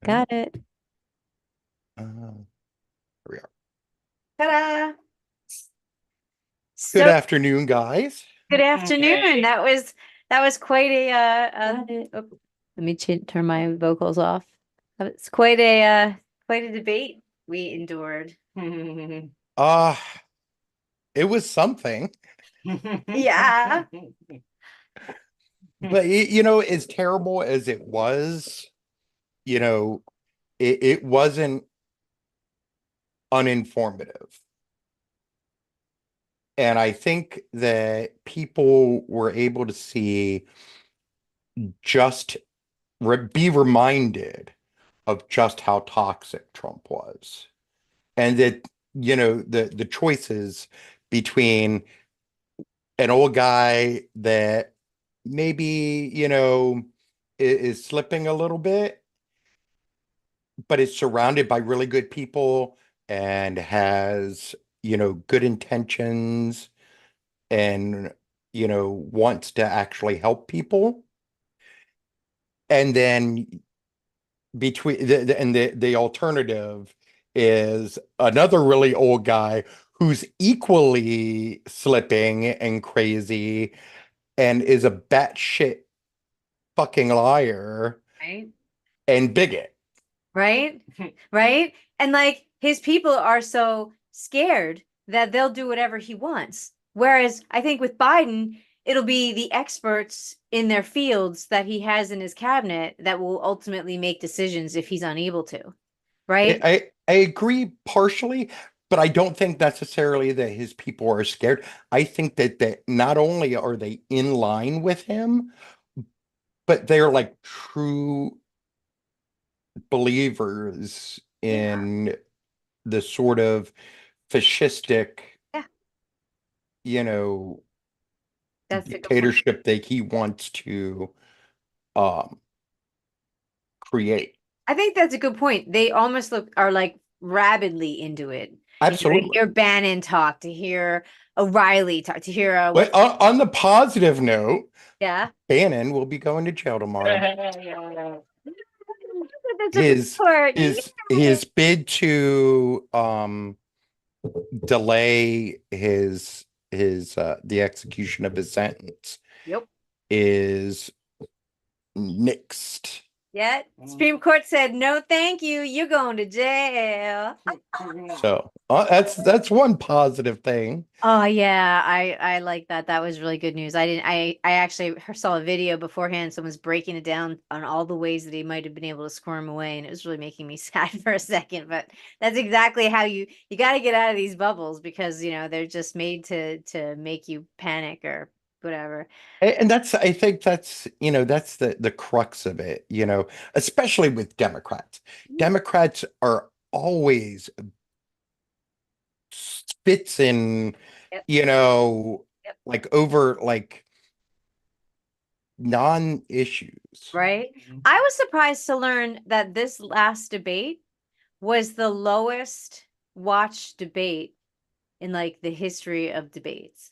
Got it. Here we are. Ta-da! Good So afternoon, guys. good afternoon. That was quite a oh, let me turn my vocals off. That was quite a debate we endured. Uh, it was something, Yeah. but as terrible as it was, you know, it wasn't uninformative. And I think that people were able to see just be reminded of just how toxic Trump was. And that, the choices between an old guy that maybe, is slipping a little bit, but is surrounded by really good people and has, good intentions and, wants to actually help people. And then between the alternative is another really old guy who's equally slipping and crazy and is a batshit fucking liar Right? and bigot. Right? Right? And like his people are so scared that they'll do whatever he wants. Whereas I think with Biden, it'll be the experts in their fields that he has in his cabinet that will ultimately make decisions if he's unable to. I, Right? I agree partially, but I don't think necessarily that his people are scared. I think that not only are they in line with him, but they're like true believers Yeah. in the sort of fascistic, Yeah. you know, That's a good point. dictatorship that he wants to um create. I think that's a good point. They almost are like rabidly into it. To Absolutely. hear Bannon talk, to hear O'Reilly talk, to hear But what's on the positive note, yeah. Bannon will be going to jail tomorrow. The Supreme His Court. his bid to delay his the execution of his sentence Yep. is nixed. Yet Supreme Court said no, thank you. You're going to jail. So that's one positive thing. Oh yeah, I like that. That was really good news. I actually saw a video beforehand. Someone's breaking it down on all the ways that he might have been able to squirm away, and it was really making me sad for a second. But that's exactly how you got to get out of these bubbles because they're just made to make you panic or whatever. And that's, I think that's, that's the crux of it, especially with Democrats. Democrats are always spits in, Yep, you know, yep. like over like non-issues. Right? I was surprised to learn that this last debate was the lowest watched debate in like the history of debates.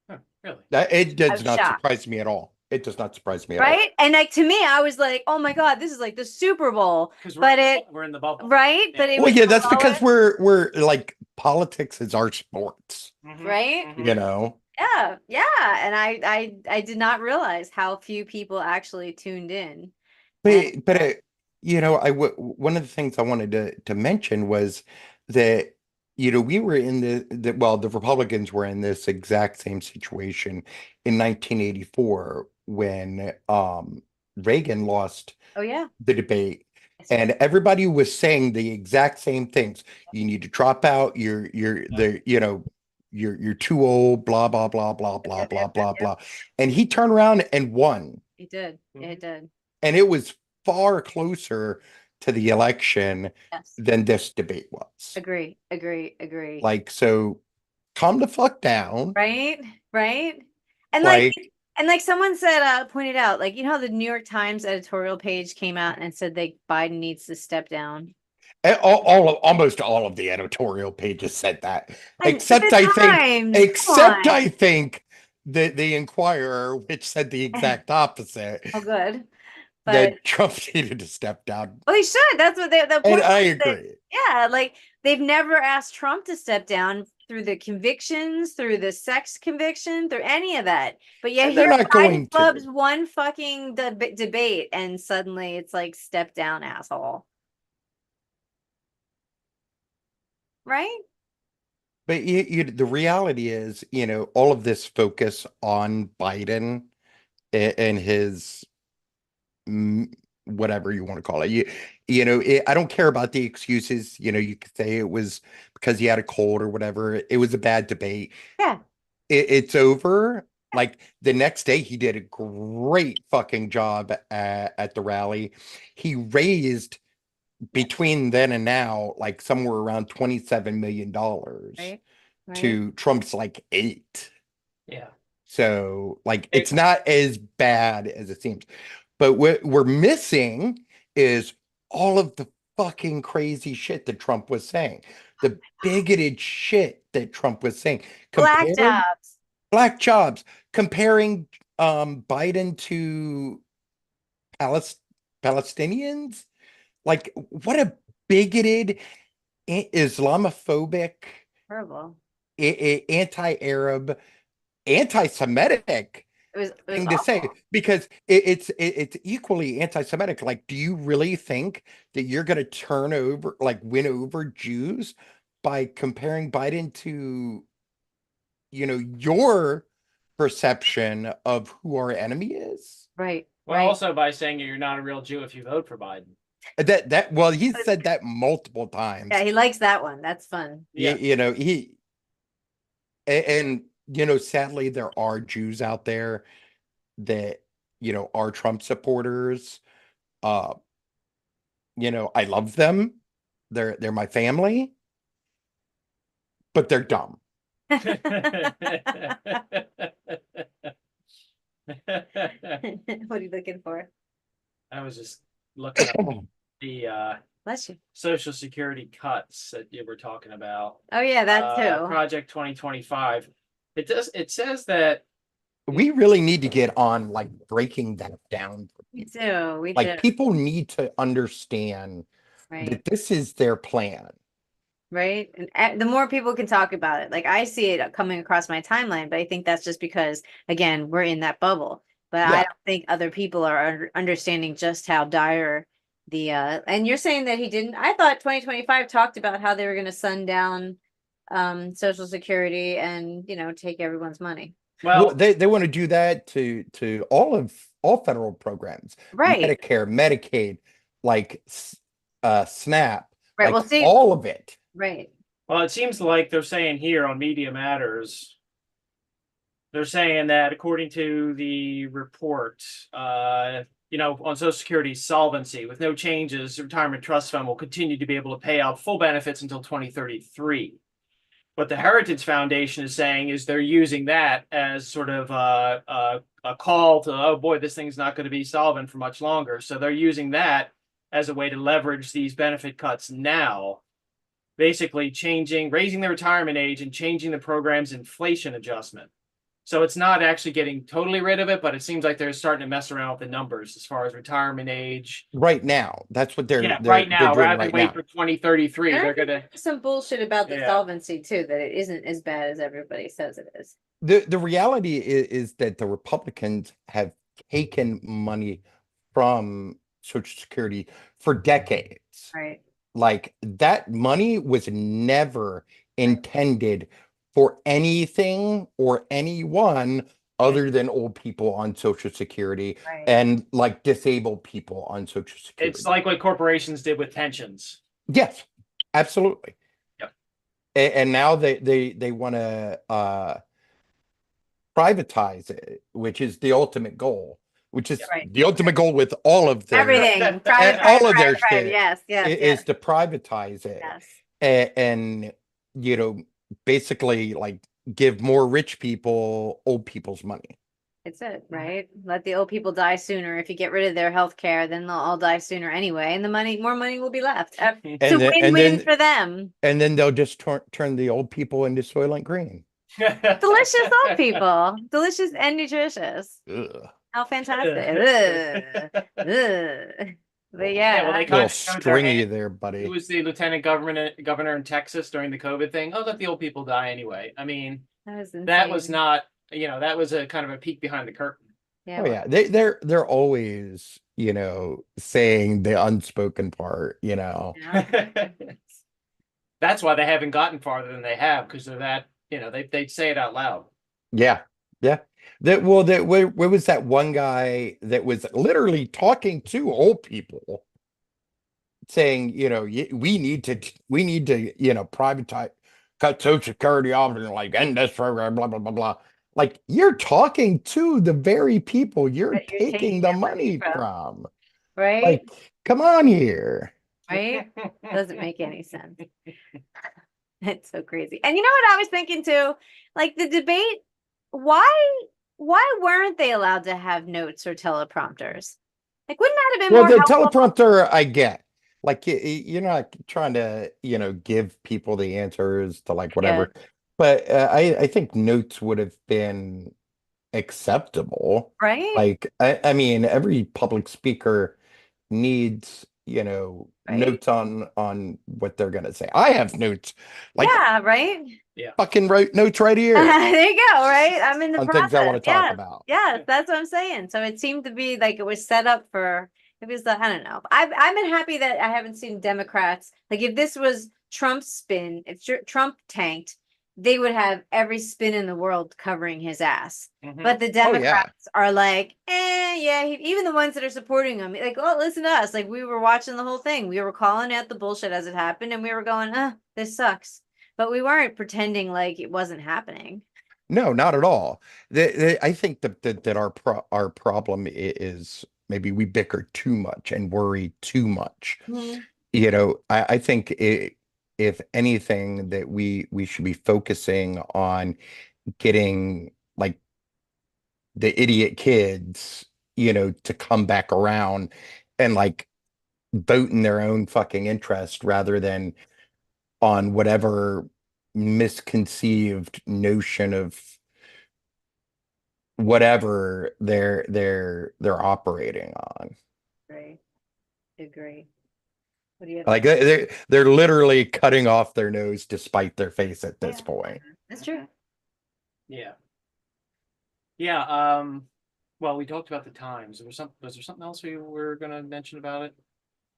Huh, really? That it I does was not shocked. surprise me at all. It does not surprise me at all. Right? And like to me, I was like, oh my God, this is like the Super Bowl. Because But it, we're in the bubble. right? But it Well, was yeah, the that's because lowest, we're like politics is our sports, right? you know. Yeah, yeah. And I did not realize how few people actually tuned in. And One of the things I wanted to mention was that we were in the Republicans were in this exact same situation in 1984 when Reagan lost oh yeah. the debate, Yes, he and did. everybody was saying the exact same things. You need to drop out. You're too old. Blah blah blah blah Yep, blah yep, blah yep, yep, blah yep. blah. And he turned around and won, He did. Yeah, he did. and it was far closer to the election Yes. than this debate was. Agree, agree, agree. Like, so calm the fuck down. Right? Right? And like Like, and like someone said pointed out, like how the New York Times editorial page came out and said that Biden needs to step down. almost all of the editorial pages said that, But the Times, come except on. I think the Inquirer, which said the exact opposite. Oh, good. But that Trump needed to step down. well, he should. That's what the And point I was that, agree. yeah, like they've never asked Trump to step down through the convictions, through the sex conviction, through any of that. But yeah, And they're here not Biden going clubs to. one fucking debate, and suddenly it's like step down, asshole. Right? But the reality is, all of this focus on Biden and his whatever you want to call it. I don't care about the excuses. You could say it was because he had a cold or whatever. It was a bad debate. Yeah. It's over. Like the next day, he did a great fucking job at the rally. He raised between then and now, like somewhere around $27 million Right. Right. to Trump's like 8. Yeah. So like it's not as bad as it seems. But what we're missing is all of the fucking crazy shit that Trump was saying. The bigoted shit that Trump was saying. Black Comparing jobs. black jobs, comparing Biden to Palestinians. Like what a bigoted, Islamophobic, Horrible. anti-Arab, anti-Semitic It was thing to say, awful. because it's equally anti-Semitic. Like, do you really think that you're going to win over Jews by comparing Biden to, your perception of who our enemy is? Right. Well, Right. also by saying you're not a real Jew if you vote for Biden. Well, he's said that multiple times. Yeah, he likes that one. That's fun. Yeah. Sadly, there are Jews out there that, are Trump supporters. I love them. They're my family, but they're dumb. What are you looking for? I was just looking at the Bless you. Social Security cuts that you were talking about. Oh yeah, that too. Project 2025. It says that We really need to get on like breaking that down. We do. We Like do. people need to understand Right. that this is their plan. Right. And the more people can talk about it, like I see it coming across my timeline, but I think that's just because, again, we're in that bubble. But I Yeah. don't think other people are understanding just how dire and you're saying that he didn't. I thought 2025 talked about how they were going to sundown Social Security and, take everyone's money. Well, well, they want to do that to all federal programs, Right. Medicare, Medicaid, like SNAP, Right. like Well, see, all of it. right. well, it seems like they're saying here on Media Matters, they're saying that according to the report, on Social Security's solvency, with no changes, the retirement trust fund will continue to be able to pay out full benefits until 2033. What the Heritage Foundation is saying is they're using that as sort of a call to, oh boy, this thing's not going to be solvent for much longer. So they're using that as a way to leverage these benefit cuts now, basically raising the retirement age and changing the program's inflation adjustment. So it's not actually getting totally rid of it, but it seems like they're starting to mess around with the numbers as far as retirement age. Right now. That's what they're right now, doing rather than right wait now. for 2033, And I they're think gonna. there's some bullshit about the Yeah. solvency too, that it isn't as bad as everybody says it is. The reality is that the Republicans have taken money from Social Security for decades. Right. Like that money was never intended for anything or anyone other than old people on Social Security Right. and like disabled people on Social Security. It's like what corporations did with pensions. Yes, absolutely. Yep. And now they want to privatize it, which is the ultimate goal, which is Right. the ultimate goal with all of their Everything. And Private, all of their private, shit yes, yes, is yes, to privatize it. yes. And basically like give more rich people old people's money. It's it, right? Let the old people die sooner. If you get rid of their health care, then they'll all die sooner anyway, and more money will be left. It's a And then- and win-win then- for them. And then they'll just turn the old people into Soylent Green. Delicious old people. Delicious and nutritious. Ugh. How fantastic. Ugh. Ugh. But yeah, well, they A kind little of showed their stringy hand. there, Who buddy. was the lieutenant governor in Texas during the COVID thing? Oh, let the old people die anyway. I mean, that was insane. that was not, that was a kind of a peek behind the curtain. Yeah, Oh well, yeah, they're always, saying the unspoken part, yeah. That's why they haven't gotten farther than they have, because they're that, they say it out loud. Yeah, yeah. Where was that one guy that was literally talking to old people, saying, we need to, privatize, cut Social Security off, and like end this program, blah blah blah blah. Like you're talking to the very people you're That you're taking taking the their money money from. Right? Like, come on here. Right? Doesn't make any sense. It's so crazy. And you know what I was thinking too? Like the debate, why weren't they allowed to have notes or teleprompters? Like, wouldn't that have been Well, more the helpful? teleprompter, I get. Like you're not trying to, give people the answers to like whatever. But I think notes would have been acceptable. Right? Like I mean, every public speaker needs, Right. notes on what they're gonna say. I have notes, like Yeah, right? fucking wrote notes right here There you go, right? I'm in the on process. things I want to talk Yes, about. yes, that's what I'm saying. So it seemed to be like it was set up for it was the I don't know. I've been happy that I haven't seen Democrats like if this was Trump's spin, if Trump tanked, they would have every spin in the world covering his ass. Mhm. But the Oh, yeah. Democrats are like, yeah, even the ones that are supporting him, like, oh, listen to us. Like we were watching the whole thing. We were calling out the bullshit as it happened, and we were going, this sucks. But we weren't pretending like it wasn't happening. No, not at all. I think that our problem is maybe we bicker too much and worry too much. I think if anything, that we should be focusing on getting like the idiot kids, to come back around and like vote in their own fucking interest rather than on whatever misconceived notion of whatever they're operating on. Right. Agree. What do you have? Like they're literally cutting off their nose to spite their face at this point. That's true. Yeah. Well, we talked about the times. Was there something else we were gonna mention about it?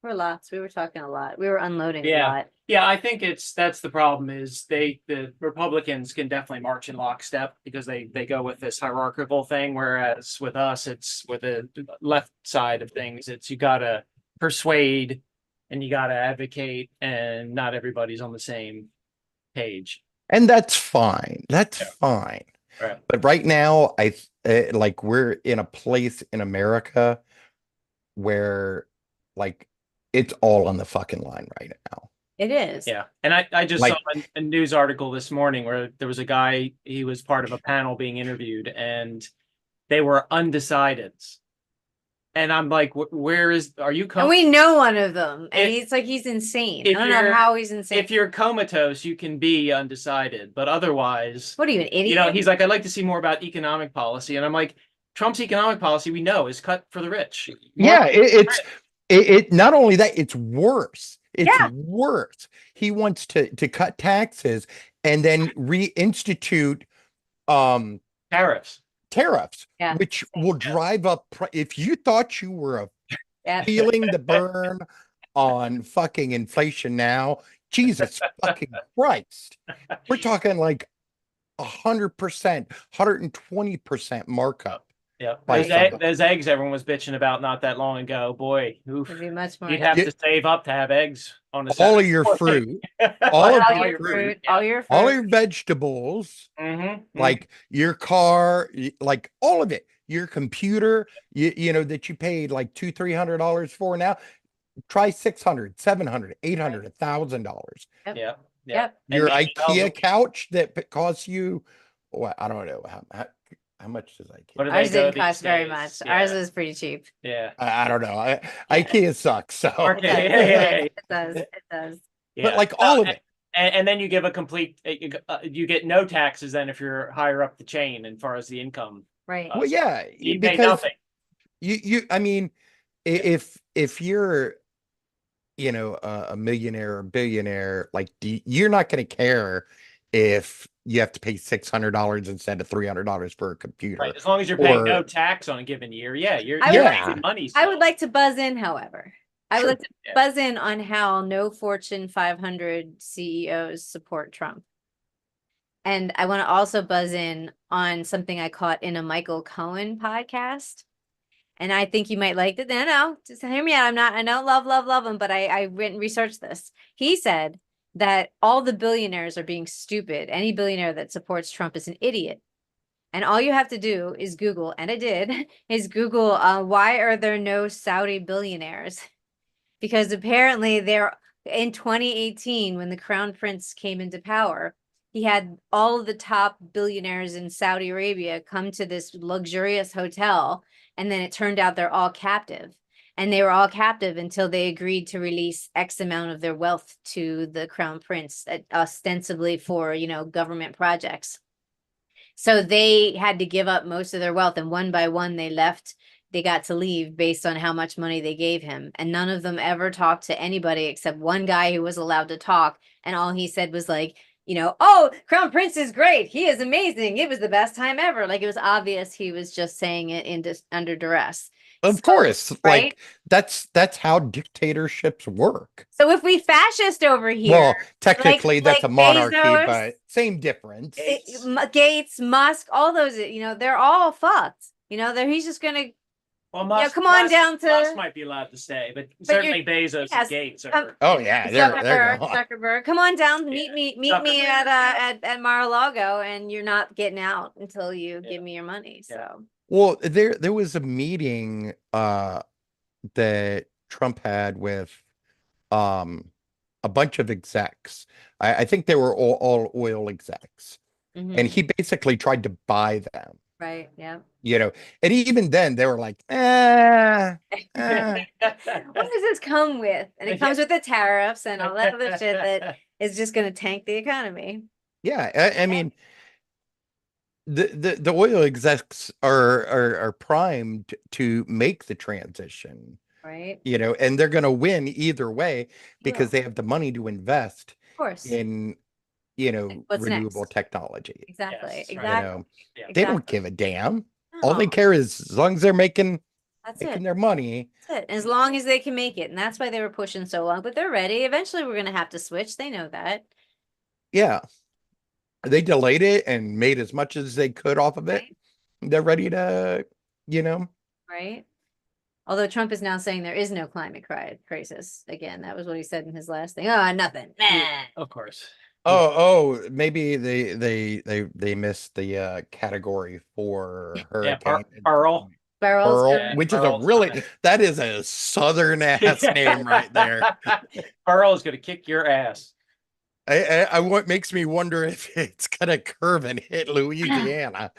We're lots. We were talking a lot. We were unloading a Yeah. lot. Yeah, I think that's the problem is the Republicans can definitely march in lockstep because they go with this hierarchical thing, whereas with us, it's with the left side of things, it's you gotta persuade and you gotta advocate, and not everybody's on the same page. And that's fine. That's Yeah. fine. Right. But right now, like we're in a place in America where like it's all on the fucking line right now. It is. Yeah. And I just Like- saw a news article this morning where there was a guy, he was part of a panel being interviewed, and they were undecideds. And I'm like, are you And we know one of them, and he's insane. I if don't know you're- how he's insane. if you're comatose, you can be undecided, but otherwise, What are you, an idiot? he's like, I'd like to see more about economic policy. And I'm like, Trump's economic policy, we know, is cut for the rich. Yeah, it's not only that, it's worse. It's Yeah. worse. He wants to cut taxes and then reinstitute Tariffs. tariffs, Yeah. which will drive up if you thought you were Yeah. feeling the burn on fucking inflation now, Jesus fucking Christ. We're talking like 100%, 120% markup. Yeah. Like Those eggs everyone was bitching about not that long ago. Boy, oof. It'd be much more. You'd have to save up to have eggs on a All of Saturday your morning. fruit, all all of all your your fruit, yeah. all your fruit. all your vegetables, Mm-hmm. like your car, like all of it, your computer, that you paid like $200-300 for now. Try $600, $700, $800, $1,000. Yeah. Yep. Your And IKEA couch that costs you, well, I don't know how much does What IKEA? do Ours they go didn't cost these very days? much. Yeah. Ours was pretty cheap. Yeah. I don't know. IKEA sucks. So, Okay. It does. It does. Yeah. but like all of it. And then you give a complete, you get no taxes then if you're higher up the chain as far as the income. Right. Well, yeah, You pay because nothing. I mean, if you're, a millionaire or billionaire, like, you're not going to care if you have to pay $600 instead of $300 for a computer. Right. As long as you're paying no Or, tax on a given year, yeah, you're I you're would- raising money. I would still. like to buzz in, however. I would Sure. like to Yeah. buzz in on how no Fortune 500 CEOs support Trump. And I want to also buzz in on something I caught in a Michael Cohen podcast. And I think you might like it. No, just hear me out. I don't love him, but I went and researched this. He said that all the billionaires are being stupid. Any billionaire that supports Trump is an idiot. And all you have to do is Google, and I did, is Google, why are there no Saudi billionaires? Because apparently in 2018, when the Crown Prince came into power, he had all of the top billionaires in Saudi Arabia come to this luxurious hotel, and then it turned out they're all captive. And they were all captive until they agreed to release X amount of their wealth to the Crown Prince, ostensibly for, government projects. So they had to give up most of their wealth, and one by one they got to leave based on how much money they gave him. And none of them ever talked to anybody except one guy who was allowed to talk. And all he said was like, oh, Crown Prince is great. He is amazing. It was the best time ever. Like, it was obvious he was just saying it under duress. of So, course, right? like, that's how dictatorships work. So if we fascist over here, Well, technically that's like a monarchy, Bezos, but same difference. Gates, Musk, all those, they're all fucked. He's just gonna Well, Musk, come on Musk- down to- Musk might be allowed to stay, but certainly Bezos yes, and Gates are. come- Oh yeah, they're gone. Zuckerberg, come on down, meet me Zuckerberg. at Mar-a-Lago, and you're not getting out until you give me your money. Yeah. So Well, there was a meeting that Trump had with a bunch of execs. I think they were all oil execs. mhm, And he basically tried to buy them, right, yeah. and even then they were like, eh. What does this come with? And it comes with the tariffs and all that other shit that is just going to tank the economy. Yeah, I mean, the oil execs are primed to make the transition, Right? and they're going to win either way because will. they have the money to invest Of course. in, What's renewable next? technology. Exactly. Yes, right. Exactly. Yeah. They don't Exactly. give a damn. All they No, care is as long as they're making that's it. their money. That's it. As long as they can make it. And that's why they were pushing so long, but they're ready. Eventually we're going to have to switch. They know that. Yeah. They delayed it and made as much as they could off of it. Right? They're ready to, Right? Although Trump is now saying there is no climate crisis. Again, that was what he said in his last thing. Oh, nothing. Nah. Of course. maybe they missed the category for Yeah, hurricane. Pearl. Barrels. Pearl, Yeah, which Pearl's is coming. that is a southern ass name right there. Pearl is gonna kick your ass. What makes me wonder if it's gonna curve and hit Louisiana.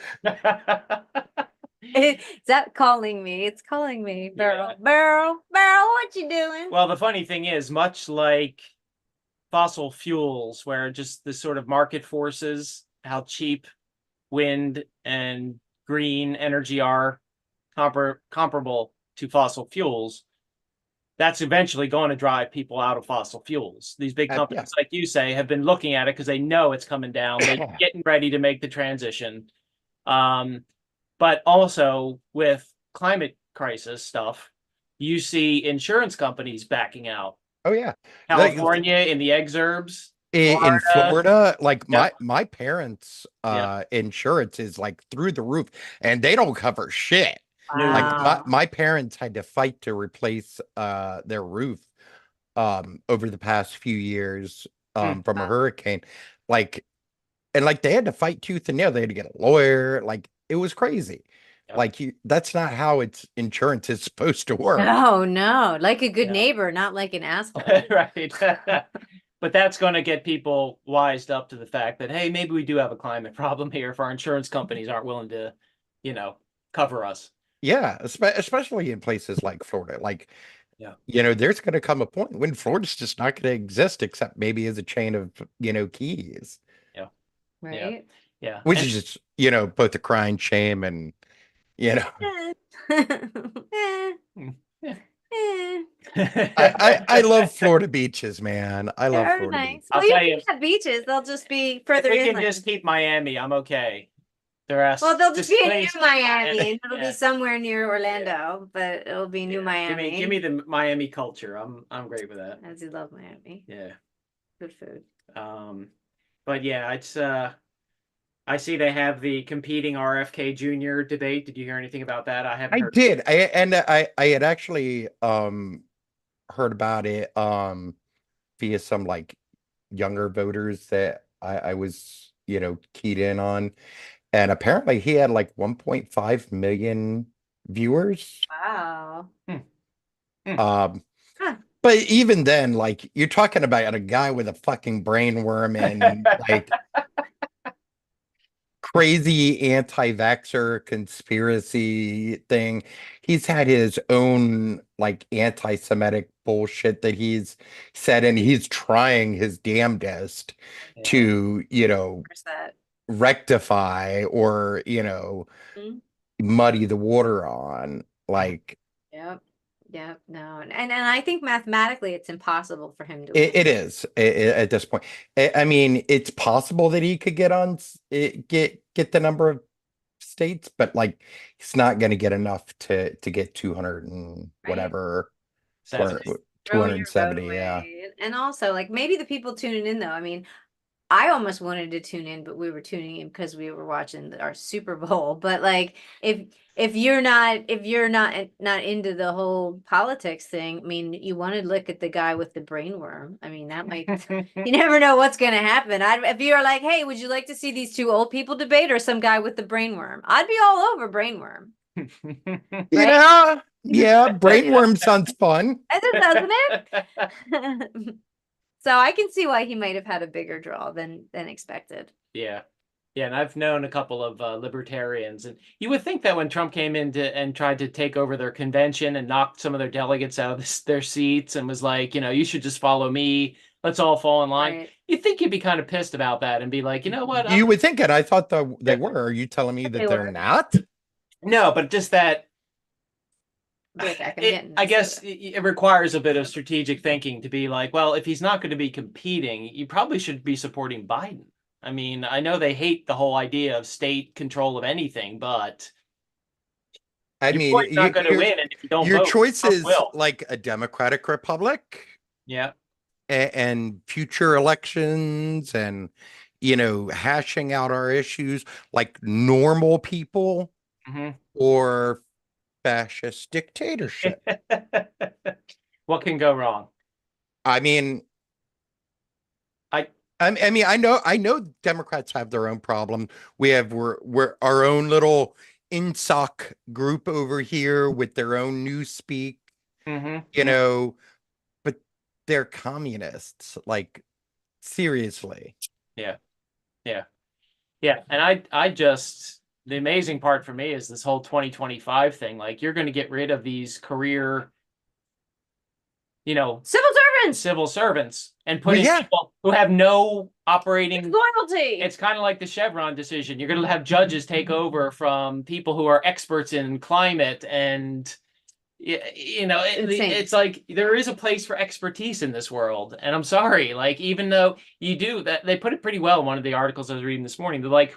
Is that calling me? It's calling me. Barrel. Yeah. Barrel. Barrel, what you doing? Well, the funny thing is, much like fossil fuels, where just the sort of market forces, how cheap wind and green energy are comparable to fossil fuels, that's eventually going to drive people out of fossil fuels. These big Yeah. companies, like you say, have been looking at it because they know it's coming down. They're getting ready to make the transition. But also with climate crisis stuff, you see insurance companies backing out. Oh yeah. California in the exurbs. In Florida. Florida, like Yep. my parents' Yep. insurance is like through the roof, and they don't cover shit. No. Like Wow. my parents had to fight to replace their roof over the past few years from a hurricane. Like, and like they had to fight tooth and nail. They had to get a lawyer. Like, it was crazy. Yep. Like, that's not how insurance is supposed to work. No. Like a good Yeah. neighbor, not like an asshole. Right. But that's going to get people wised up to the fact that, hey, maybe we do have a climate problem here if our insurance companies aren't willing to, cover us. Yeah, especially in places like Florida. Like, Yeah. there's going to come a point when Florida's just not going to exist except maybe as a chain of, keys, Right? Yeah. which And- is just, both a crying shame and, Eh, Eh, Hmm, yeah. eh, I love Florida beaches, man. I love they're Florida nice. beaches. I'll Well, you tell can you, have beaches. They'll just be if further we can inland. just keep Miami, I'm okay. The rest, Well, they'll just be in please. New Miami, and it'll Yeah. be somewhere near Orlando, but it'll be New Yeah. Miami. Give me the Miami culture. I'm great with that. As you love Miami. Yeah. Good food. But yeah, it's I see they have the competing RFK Jr. debate. Did you hear anything about that? I haven't I heard. did. I had actually heard about it via some like younger voters that I was, keyed in on. And apparently he had like 1.5 million viewers. Wow. Um, Huh. but even then, like you're talking about a guy with a fucking brain worm and like crazy anti-vaxxer conspiracy thing. He's had his own like anti-Semitic bullshit that he's said, and he's trying his damnedest Yeah. to, Where's that? rectify or, Hmm? muddy the water on. Like Yep. Yep. No. And I think mathematically it's impossible for him to it win. is at this point. I mean, it's possible that he could get on get the number of states, but like he's not going to get enough to get 200 and Right? whatever, Seven. or Throw your vote 270. Yeah. away. And also, like maybe the people tuning in though. I mean, I almost wanted to tune in, but we were tuning in because we were watching our Super Bowl. But like, if you're not into the whole politics thing, I mean, you want to look at the guy with the brain worm. I mean, that might you never know what's going to happen. If you're like, hey, would you like to see these two old people debate or some guy with the brain worm? I'd be all over brain worm. Yeah. Yeah. Brainworm sounds fun. Doesn't it? So I can see why he might have had a bigger draw than expected. Yeah. Yeah, and I've known a couple of libertarians, and you would think that when Trump came in and tried to take over their convention and knocked some of their delegates out of their seats and was like, you should just follow me. Let's all fall in line. Right. You'd think you'd be kind of pissed about that and be like, you know what? You would think it. I thought they were. Are you telling me They that they're were. not? No, but just that Wait, I guess it requires a bit of strategic thinking to be like, well, if he's not going to be competing, you probably should be supporting Biden. I mean, I know they hate the whole idea of state control of anything, but I you're mean, probably not going to win, and if you don't your vote, choice Trump is will. like a Democratic Republic Yeah. and future elections and, hashing out our issues like normal people Hmm. or fascist dictatorship. What can go wrong? I mean, I mean, I know Democrats have their own problem. We're our own little INSOC group over here with their own newspeak, Mhm. but they're communists. Like seriously. Yeah. Yeah. Yeah. And I just, the amazing part for me is this whole 2025 thing. Like, you're going to get rid of these career, civil servants and Well, put in yeah. people who have no operating. loyalty. It's kind of like the Chevron decision. You're going to have judges take over from people who are experts in climate and Insane. it's like there is a place for expertise in this world. And I'm sorry, like, even though you do that, they put it pretty well in one of the articles I was reading this morning. They're like,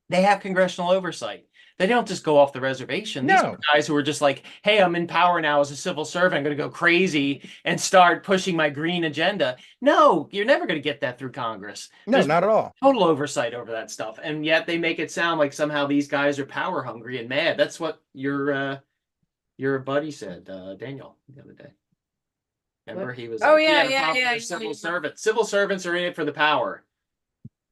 they have congressional oversight. They don't just go off the reservation. These are guys who are just like, hey, I'm in power now as a civil servant. I'm going to go crazy and start pushing my green agenda. No, you're never going to get that through Congress. No, There's not at all. total oversight over that stuff. And yet they make it sound like somehow these guys are power hungry and mad. That's what your buddy said, Daniel, the other day. Remember, he was Oh, like, yeah, he had a yeah, problem yeah, with yeah, civil yeah. servants. Civil servants are in it for the power.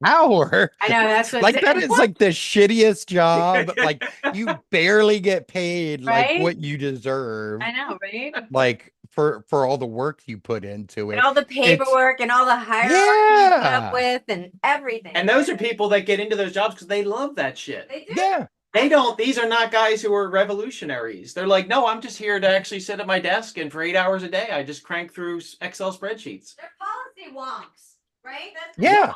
Power. I know that's what Like that is like the shittiest job. Like you barely get paid like Right? what you deserve. I know, right? Like for all the work you put into it. And all the paperwork and all the hierarchy you put up with and everything. And those are people that get into those jobs because they love that shit. They do. Yeah. They don't, these are not guys who are revolutionaries. They're like, no, I'm just here to actually sit at my desk and for 8 hours a day, I just crank through Excel spreadsheets. They're policy wonks, right? That's Yeah.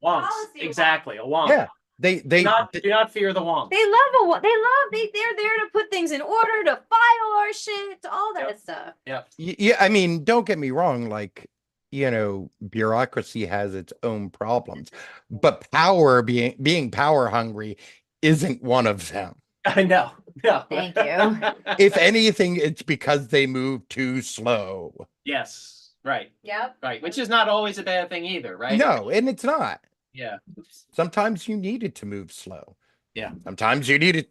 Wonks. Policy Exactly. A wonk. Yeah. Do not fear the wonk. They love they're there to put things in order, to file our shit, all that stuff. Yeah, I mean, don't get me wrong, like, bureaucracy has its own problems, but being power hungry isn't one of them. I know. No. Thank you. If anything, it's because they move too slow. Yes. Right. Yep. Right. Which is not always a bad thing either, right? No, and it's not. Yeah. Sometimes you need it to move slow. Yeah. Sometimes you need it.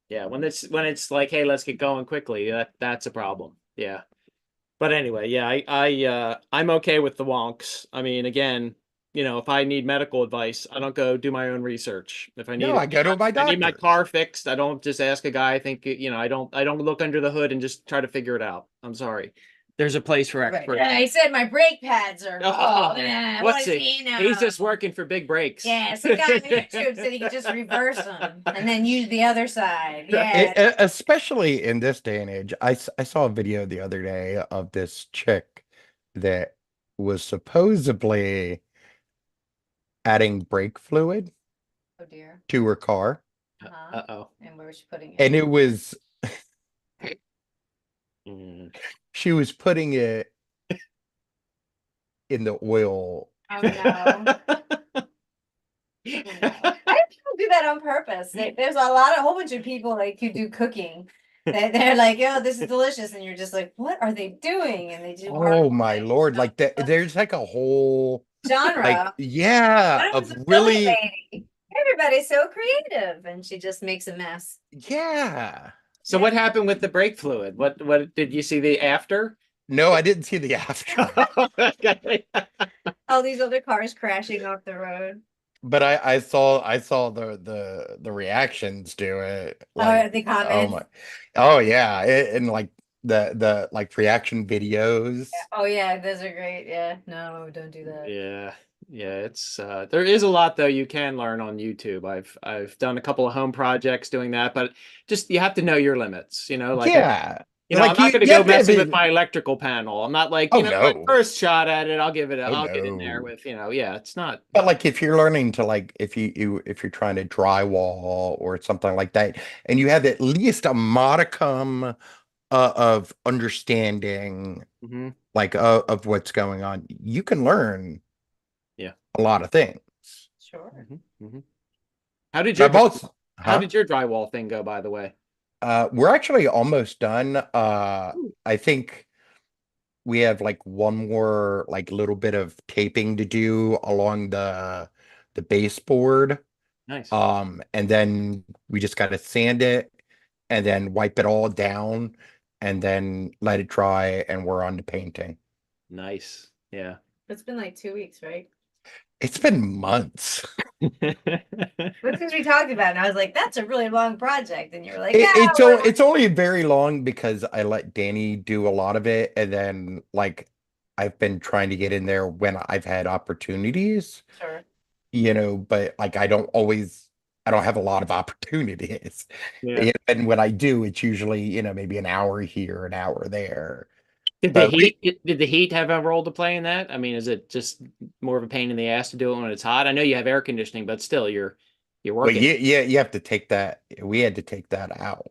Yeah. When it's like, hey, let's get going quickly. That's a problem. Yeah. But anyway, yeah, I'm okay with the wonks. I mean, again, if I need medical advice, I don't go do my own research. If I need, No, I go to my I need my doctor. car fixed. I don't just ask a guy. I think, I don't look under the hood and just try to figure it out. I'm sorry. There's a place for experts. Yeah, I said my brake pads are. What's it? He's just working for big brakes. Yeah, some guy on YouTube said he could just reverse them and then use the other side. Yeah. Especially in this day and age, I saw a video the other day of this chick that was supposedly adding brake fluid Oh dear. to her car, Uh-oh. And where was she putting it? and it was Mm. she was putting it in the oil. Oh no. I think people do that on purpose. There's a whole bunch of people like who do cooking. They're like, "Oh, this is delicious," and you're just like, "What are they doing?" And they do. Oh my Lord! Like that, there's like a whole genre. like of really, lady. Everybody's so creative, and she just makes a mess. yeah. So what happened with the brake fluid? What did you see the after? No, I didn't see the after. All these other cars crashing off the road. But I saw the reactions to it. Oh, the Oh comments. my, oh yeah, and like the like reaction videos. Oh yeah, those are great. Yeah, no, don't do that. Yeah, it's there is a lot though you can learn on YouTube. I've done a couple of home projects doing that, but just you have to know your limits, like Yeah. I'm not going to go messing with my electrical panel. I'm not like, my no. first shot at it, I'll give it I'll get in no. there with, yeah, it's not. But like if you're learning to like if you're trying to drywall or something like that, and you have at least a modicum of understanding Mhm. like of what's going on, you can learn a lot of things. Sure. How did But how did your drywall thing go, by the way? We're actually almost done. I think we have like one more like little bit of taping to do along the baseboard. Nice. And then we just got to sand it and then wipe it all down and then let it dry, and we're on to painting. Nice. Yeah. It's been like 2 weeks, right? It's been months. That's because we talked about it, and I was like, "That's a really long project," and you were like, It's only very long because I let Danny do a lot of it, and then like I've been trying to get in there when I've had opportunities. Sure. But like I don't have a lot of opportunities. Yeah. And when I do, it's usually, maybe an hour here, an hour there. Did the heat have a role to play in that? I mean, is it just more of a pain in the ass to do it when it's hot? I know you have air conditioning, but still you're But working. you have to take that. We had to take that out.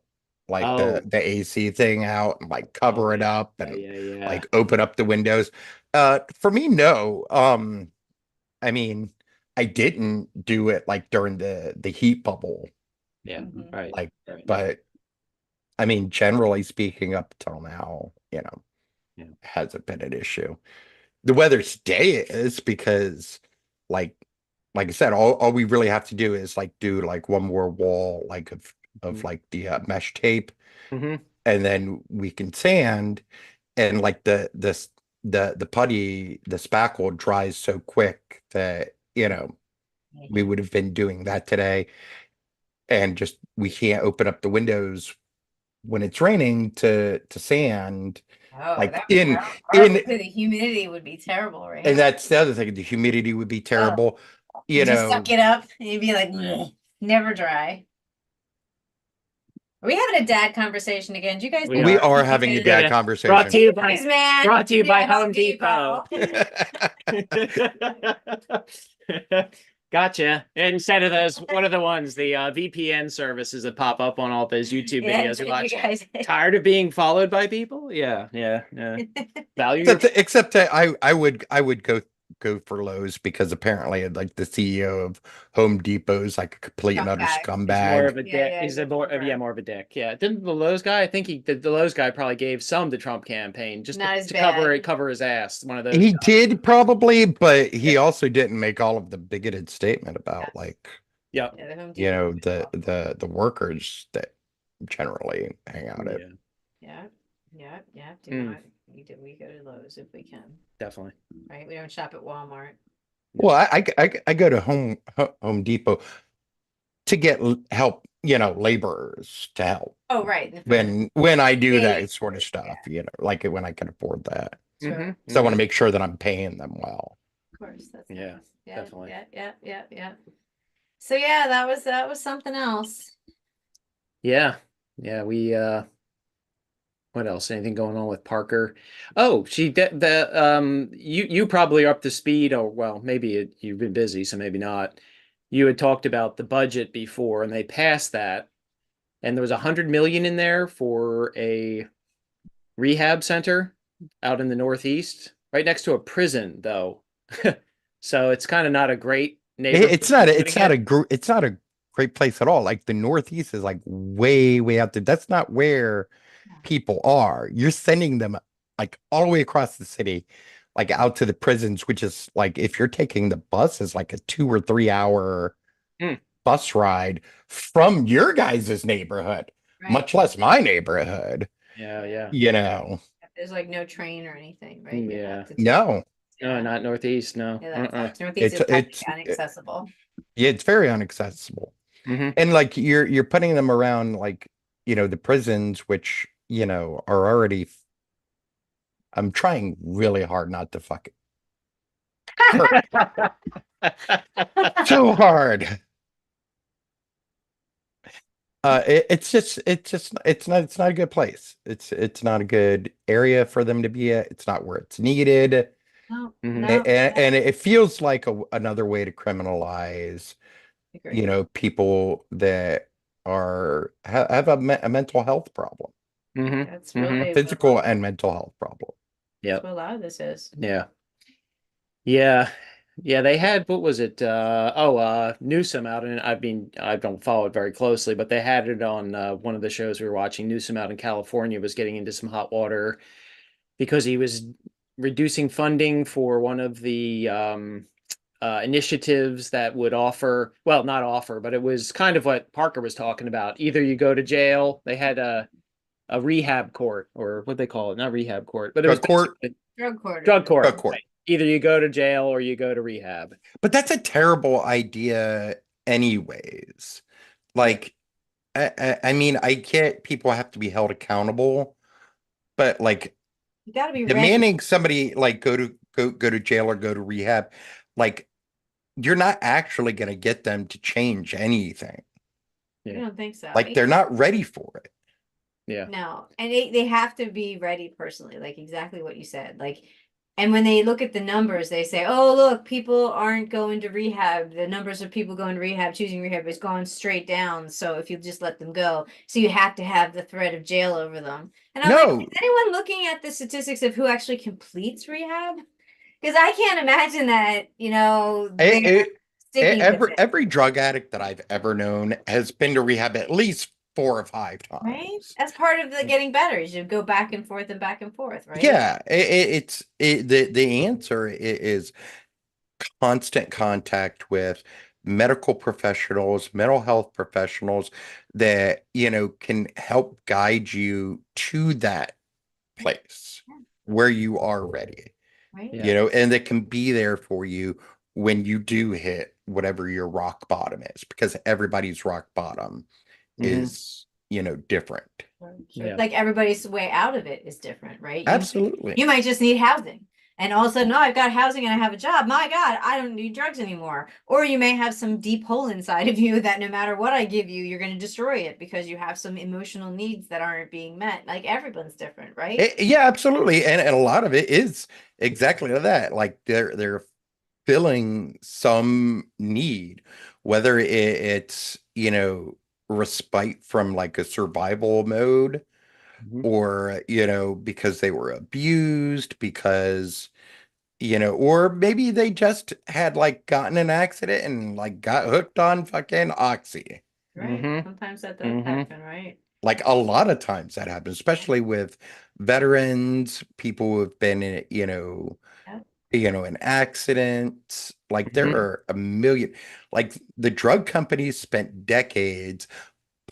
Like the AC thing out and like cover it up and like open up the windows. For me, no. I mean, I didn't do it like during the heat bubble. Yeah, right. Like, but I mean, generally speaking, up till now, hasn't been an issue. The weather today is because, like I said, all we really have to do is like do like one more wall like of like the mesh tape, and then we can sand, and like the putty, the spackle dries so quick that we would have been doing that today, and just we can't open up the windows when it's raining to sand. Oh, like in the humidity would be terrible, right? And that's the other thing. The humidity would be terrible. You just suck it up and you'd be like, never dry. Are we having a dad conversation again? Do you guys? We are having a dad conversation. Brought to you by Home Depot. Gotcha. Instead of those, what are the ones? The VPN services that pop up on all those YouTube Yeah, videos we you watch. guys. Tired of being followed by people? Yeah. Value your Except that I would go for Lowe's because apparently like the CEO of Home Depot is like a complete and utter Scumbag. He's more of scumbag. a Yeah, dick. yeah, He's he's a more of a dick. Yeah. Didn't the Lowe's guy? I think the Lowe's guy probably gave some to Trump campaign just Not as to bad. cover his ass. One of those. He guys. did probably, but he Yeah. also didn't make all of the bigoted statement about Yes. like, Yeah. Yeah, the Home you Depot know, was awful. the workers that generally hang out at. Yeah. Yeah. Do Mm. not. We go to Lowe's if we can. Definitely. Right? We don't shop at Walmart. Well, I go to Home Depot to get help, laborers to help Oh, right. in the when I do Yeah, that sort of stuff, like when I can afford that. Sure. Mhm, So I want mhm. to make sure that I'm paying them well. Of course. That's Yeah, nice. Yeah, definitely. Yeah. So yeah, that was something else. Yeah. We what else? Anything going on with Parker? Oh, you probably are up to speed, or well, maybe you've been busy, so maybe not. You had talked about the budget before, and they passed that, and there was 100 million in there for a rehab center out in the Northeast, right next to a prison, though. So it's kind of not a great neighborhood. It's not a great place at all. Like the Northeast is like way out there. That's not where people are. You're sending them like all the way across the city, like out to the prisons, which is like if you're taking the bus, is like a 2 or 3 hour Mm. bus ride from your guys' neighborhood, Right. much less my neighborhood. Yeah. There's like no train or anything, right? You Yeah. have to- No, No, not Northeast. No. Yeah, that Uh-uh. sucks. Northeast is It's- inaccessible. yeah, it's very inaccessible. Mhm. And like you're putting them around like, the prisons, which, are already I'm trying really hard not to fuck it. So hard. It's not a good place. It's not a good area for them to be at. It's not where it's needed. No, Mhm. no, And it feels like another way to criminalize, agree. people that have a mental health problem, Mhm. That's Mhm. really a physical and mental health problem. Yep. that's what a lot of this is. Yeah. They had, what was it? Newsom out in, I don't follow it very closely, but they had it on one of the shows we were watching. Newsom out in California was getting into some hot water because he was reducing funding for one of the initiatives that would offer, well, not offer, but it was kind of what Parker was talking about. Either you go to jail, they had a rehab court, or what they call it, not rehab court, but it was Drug court? basically Drug court. drug court. Drug court. Right. Either you go to jail or you go to rehab. But that's a terrible idea anyways. Like, I mean, I get people have to be held accountable, but like You gotta be ready. demanding somebody like go to jail or go to rehab, like you're not actually going to get them to change anything. I don't think so. Like they're not ready for it. Yeah. No, and they have to be ready personally, like exactly what you said. Like, and when they look at the numbers, they say, "Oh, look, people aren't going to rehab. The numbers of people going to rehab, choosing rehab, has gone straight down. So if you just let them go, so you have to have the threat of jail over them." And I'm No. like, is anyone looking at the statistics of who actually completes rehab? Because I can't imagine that. They're sticking with it. Every drug addict that I've ever known has been to rehab at least 4 or 5 times. Right? That's part of the getting better. You should go back and forth, right? Yeah, the answer is constant contact with medical professionals, mental health professionals that, can help guide you to that place where you are ready, Right. Yeah. and that can be there for you when you do hit whatever your rock bottom is, because everybody's rock bottom Mhm. is, different. Yeah. Like everybody's way out of it is different, right? Absolutely. You might just need housing. And all of a sudden, oh, I've got housing and I have a job. My God, I don't need drugs anymore. Or you may have some deep hole inside of you that no matter what I give you, you're going to destroy it because you have some emotional needs that aren't being met. Like everyone's different, right? Yeah, absolutely. And a lot of it is exactly that. Like they're filling some need, whether it's, respite from like a survival mode, Mhm. or, because they were abused, because, or maybe they just had like gotten an accident and like got hooked on fucking oxy. Right. Mhm. Sometimes that does Mhm. happen, right? Like a lot of times that happens, especially with veterans, people who have been in, Yeah. in accidents. Like there Mhm. are a million, like the drug companies spent decades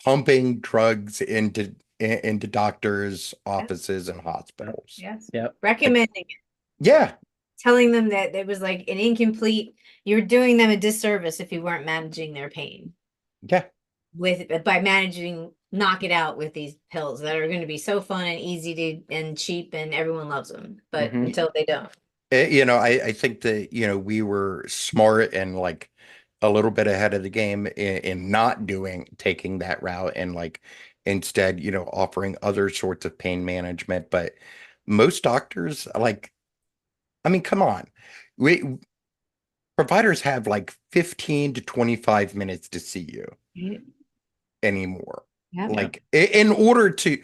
pumping drugs into doctors' offices and hospitals. Yes. Yep. Recommending it, Yeah, telling them that it was like an incomplete, you're doing them a disservice if you weren't managing their pain yeah. by managing knock it out with these pills that are going to be so fun and easy to and cheap and everyone loves them, but Mhm. until they don't. I think that, we were smart and like a little bit ahead of the game in not taking that route, and like instead, offering other sorts of pain management. But most doctors, like, I mean, come on. We providers have like 15 to 25 minutes to see you Right. anymore. Yeah. Like in order to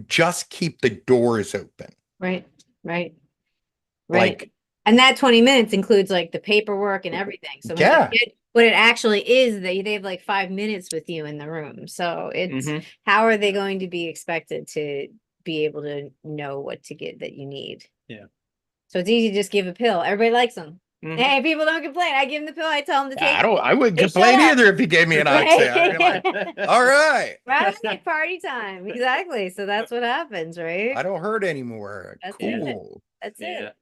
just keep the doors open. Right. Right. Right. Like, And that 20 minutes includes like the paperwork and everything. So when you yeah. get what it actually is, they have like 5 minutes with you in the room. So it's Mhm. how are they going to be expected to be able to know what to get that you need? Yeah. So it's easy to just give a pill. Everybody likes them. Mhm. Hey, people don't complain. I give them the pill. I tell them to take I wouldn't They complain shut up. either if you gave me an oxy. I'd be like, all right, Right, party time. Exactly. So that's what happens, right? I don't hurt anymore. That's it. Cool. That's Yeah. it.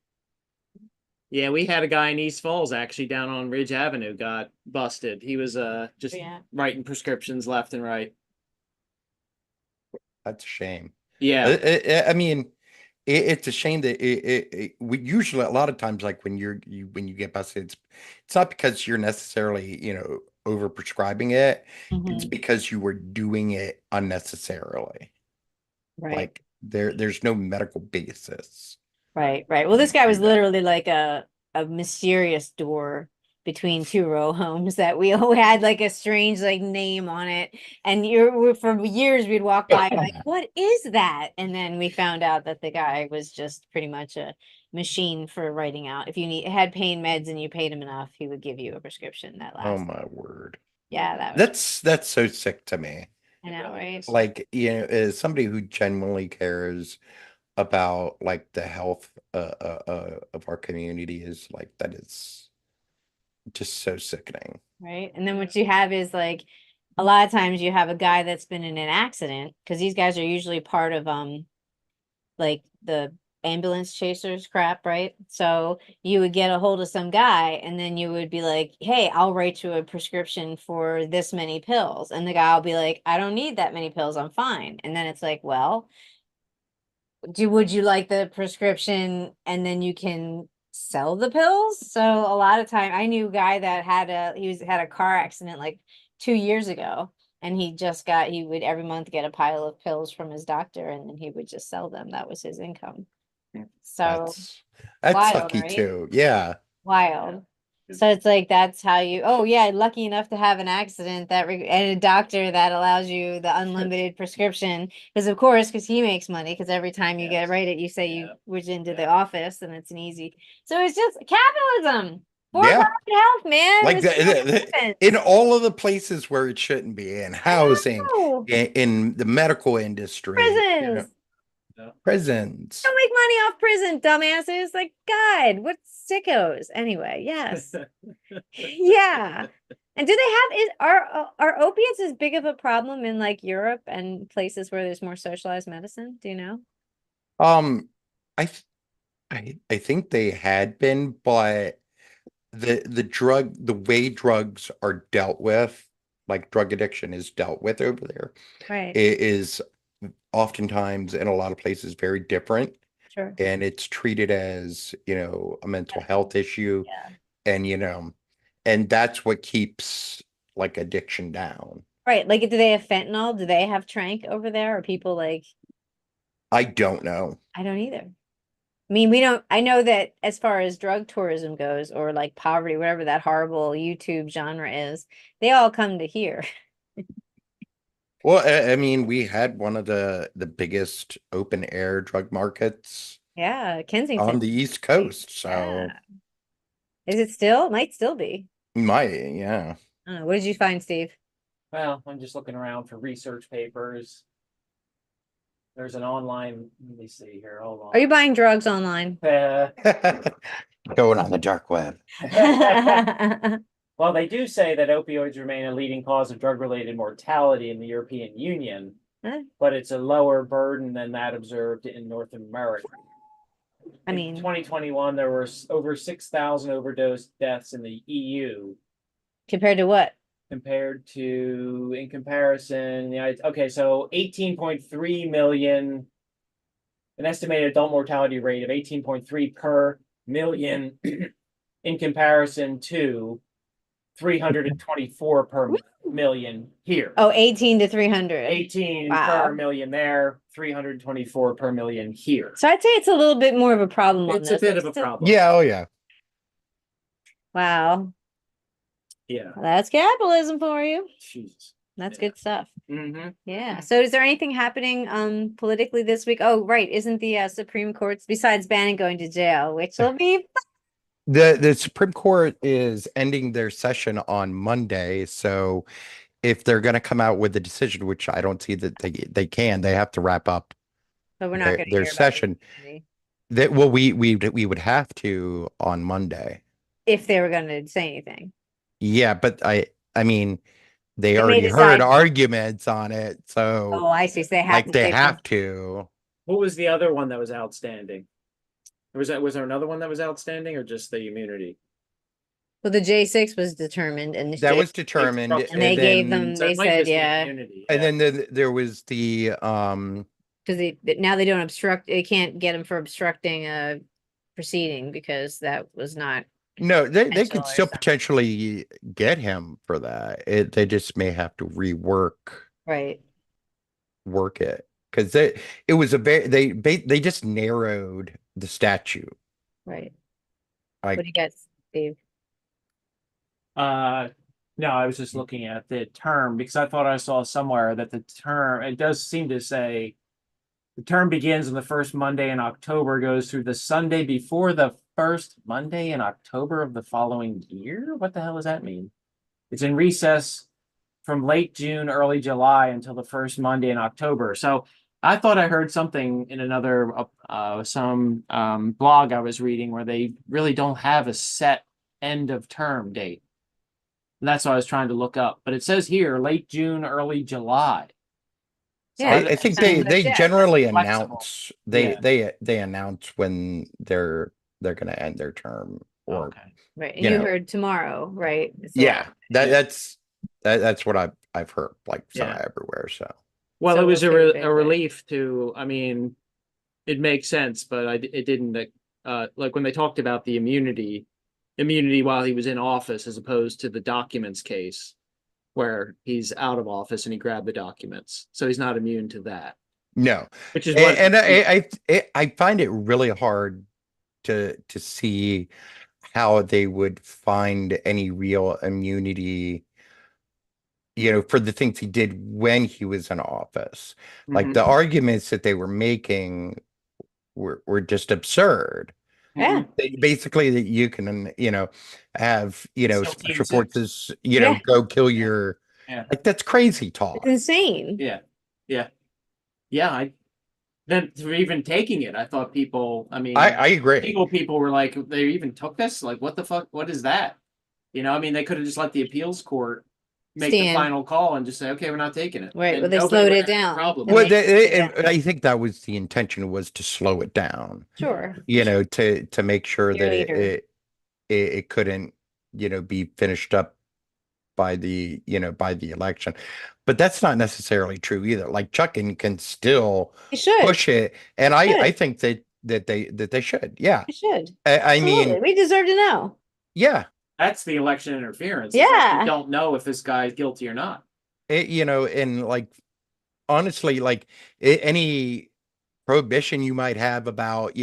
Yeah, we had a guy in East Falls actually down on Ridge Avenue got busted. He was just Yeah. writing prescriptions left and right. That's a shame. Yeah. I mean, it's a shame that we usually, a lot of times, like when when you get busted, it's not because you're necessarily, over prescribing it. It's Mhm. because you were doing it unnecessarily. Right. Like there's no medical basis. Right, right. Well, this guy Do was that. literally like a mysterious door between two row homes that we all had like a strange like name on it. And for years we'd walk by like, what is that? And then we found out that the guy was just pretty much a machine for writing out. If you had pain meds and you paid him enough, he would give you a prescription that Oh lasts. my word. Yeah, that was That's so sick to me. I know, right? Like, as somebody who genuinely cares about like the health of our community, is like, that is just so sickening. Right. And then what you have is like a lot of times you have a guy that's been in an accident because these guys are usually part of like the ambulance chasers crap, right? So you would get a hold of some guy and then you would be like, hey, I'll write you a prescription for this many pills. And the guy will be like, I don't need that many pills, I'm fine. And then it's like, well, would you like the prescription and then you can sell the pills? So a lot of time I knew a guy that had a car accident like 2 years ago, and he would every month get a pile of pills from his doctor and then he would just sell them. That was his income. So That's wild, sucky right? too. Yeah. Wild. So it's like that's how you, oh yeah, lucky enough to have an accident and a doctor that allows you the unlimited prescription. Because of course, because he makes money, because every time you get write it, you say you was into the office and it's an easy. So it's just capitalism. For Yeah. profit health, man. Like It's in all of the places where it shouldn't be, in housing, know. in the medical industry, Prisons. prisons. Don't make money off prison, dumbasses. Like, God, what sickos. Anyway, yes. Yeah. And do they have are opiates as big of a problem in like Europe and places where there's more socialized medicine? Do you know? Um, I th- I think they had been, but the way drugs are dealt with, like drug addiction is dealt with over there, Right. it is oftentimes in a lot of places very different, Sure. and it's treated as, a mental health issue, Yeah. and and that's what keeps like addiction down. Right. Like, do they have fentanyl? Do they have trank over there? Or people like, I don't know. I don't either. I mean, we don't, I know that as far as drug tourism goes, or like poverty, whatever that horrible YouTube genre is, they all come to here. Well, I mean, we had one of the biggest open air drug markets Yeah, on Kensington. the East Coast, so Yeah. Is it still? Might still be. yeah. I don't know. What did you find, Steve? Well, I'm just looking around for research papers. There's an online, let me see here, hold on. Are you buying drugs online? Going on the dark web. Well, they do say that opioids remain a leading cause of drug-related mortality in the European Union, Huh? but it's a lower burden than that observed in North America. I In mean, 2021, there were over 6,000 overdose deaths in the EU, compared to what? compared to, in comparison, okay, so 18.3 million, an estimated adult mortality rate of 18.3 per million in comparison to 324 per million here. Oh, 18 to 300. 18 Wow. per million there, 324 per million here. So I'd say it's a little bit more of a problem on It's a this. bit Like, of a still- problem. Yeah, oh yeah. Wow. Yeah. That's capitalism for you. Jesus. That's Yeah. good stuff. Mm-hmm. Yeah. So is there anything happening politically this week? Oh, right. Isn't the Supreme Court, besides banning going to jail, which will be The Supreme Court is ending their session on Monday, so if they're going to come out with a decision, which I don't see that they can, they have to wrap up but we're not their, going to their hear about session. it That well, we would have to on Monday. if they were going to say anything. Yeah, but I mean, they They may already heard decide- arguments on it, Oh, so I see. So they have like to they say have something. to. What was the other one that was outstanding? Was there another one that was outstanding or just the immunity? Well, the J6 was determined, and the That J- was determined, And they gave then, them- So it They might said, just be yeah. immunity, and yeah. then there was the because now they don't obstruct. They can't get them for obstructing a proceeding because that was not. no, they Potential could or still something. potentially get him for that. They just may have to rework Right. it because it was a very they just narrowed the statute. Right. Like What do you got, Steve? No, I was just looking at the term because I thought I saw somewhere that the term, it does seem to say the term begins on the first Monday in October, goes through the Sunday before the first Monday in October of the following year. What the hell does that mean? It's in recess from late June, early July until the first Monday in October. So I thought I heard something in another blog I was reading where they really don't have a set end of term date. And that's what I was trying to look up. But it says here late June, early July. So Yeah, I think sounds they like- generally that's flexible. announce Yeah. they announce when they're going to end their term or okay. Right. And you you know. heard tomorrow, right? So- yeah, Yeah. that's what I've heard like Yeah. everywhere. So Well, So it was we'll a, see what re- they a say. relief to, I mean, it makes sense, but it didn't, like when they talked about the immunity while he was in office as opposed to the documents case where he's out of office and he grabbed the documents. So he's not immune to that, no, which is what. and I find it really hard to see how they would find any real immunity, for the things he did when he was in office. Like Mhm. the arguments that they were making were just absurd. Yeah. Basically that you can, have, Still special TMZ. forces, Yeah. go kill your, Yeah. like, that's crazy talk. It's insane. Yeah. Yeah. Then for even taking it, I thought people, I mean, I agree. people were like, they even took this? Like, what the fuck? What is that? I mean, they could have just let the appeals court make the Stand. final call and just say, okay, we're not taking it. Right, And well, they nobody slowed would it have a down. Problem. And Well, Yeah. I think that was the intention, was to slow it down, Sure. to make sure Year that later. it couldn't, be finished up by the election. But that's not necessarily true either. Like Chuckin can still They should. push it, and Should. I think that they should. Yeah, They should. I Absolutely. mean, We deserve to know. yeah, That's the election interference. It's like Yeah. you don't know if this guy is guilty or not. and like honestly, like any prohibition you might have about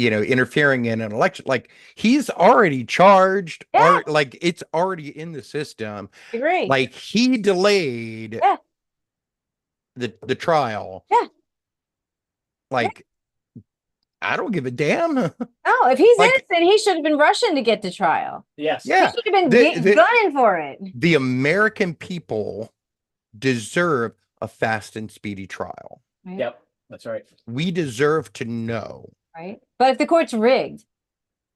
interfering in an election. Like he's already charged, Yeah. or like it's already in the system. Agree. Like he delayed Yeah. the trial. Yeah. Like I don't give a damn. No, if he's Like- innocent, he should have been rushing to get to trial. Yes. Yeah. He should have been The- gunning for it. The American people deserve a fast and speedy trial. Right? Yep. That's right. We deserve to know. Right. But if the court's rigged,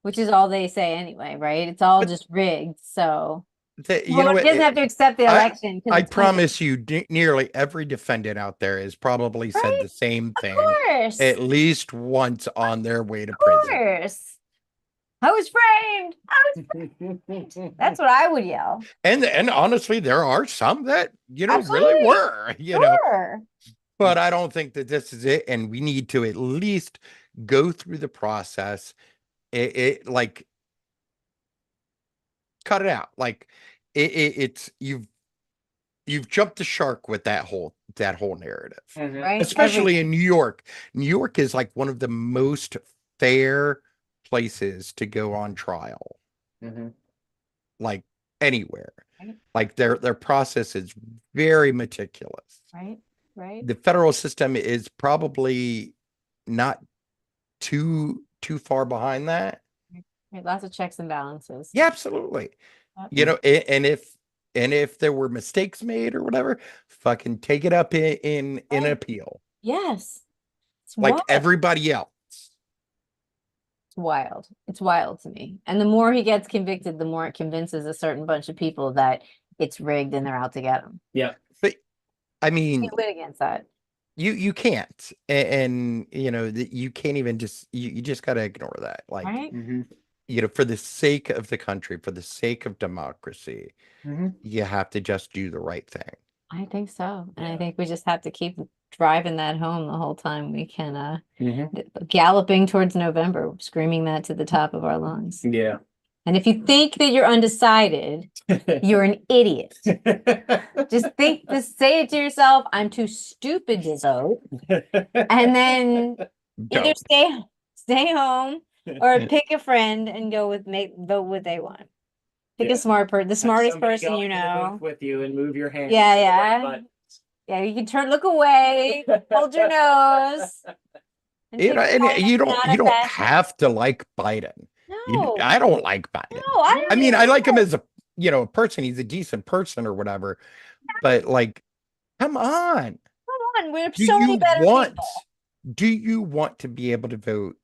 which is all they say anyway, right? It's all But- just rigged. So That, well, he what, doesn't have to accept the election. 'cause I it's promise you, nearly every defendant out there has probably said Right? the same thing Of course. at least once on their way to Of prison. course. I was framed. That's what I would yell. And honestly, there are some that really Absolutely. were, know. Sure. But I don't think that this is it, and we need to at least go through the process. It like cut it out. Like it's you've jumped the shark with that whole narrative. Mhm. Right. Especially in New York. New York is like one of the most fair places to go on trial, Mhm. like anywhere. Right. Like their process is very meticulous. Right. Right. The federal system is probably not too far behind that. Right, lots of checks and balances. Yeah, absolutely. Yep. And if there were mistakes made or whatever, fucking take it up in Right. appeal, Yes. It's like wild. everybody else. It's wild. It's wild to me. And the more he gets convicted, the more it convinces a certain bunch of people that it's rigged and they're out to get him. Yeah. But I mean, You win against that. you can't, and you can't even you just got to ignore that. Like, Right? Mhm. for the sake of the country, for the sake of democracy, Mhm. you have to just do the right thing. I think so. And I Yeah. think we just have to keep driving that home the whole time we can, Mhm. galloping towards November, screaming that to the top of our lungs. Yeah. And if you think that you're undecided, you're an idiot. Just say it to yourself, I'm too stupid to vote. And then either Don't. stay home or pick a friend and go with vote what they want. Pick Yeah. a smart person, the Have smartest somebody person go you into the know. booth with you and move your hand. Yeah, to the right yeah. button. Yeah, you can look away, hold your nose. And And pretend you it's not a don't bad- have to like Biden. No, I don't like Biden. no, I I mean, don't I like him either. as a person. He's a decent person or whatever. But like, come on. Come on, we're Do so many you better want people. do you want to be able to vote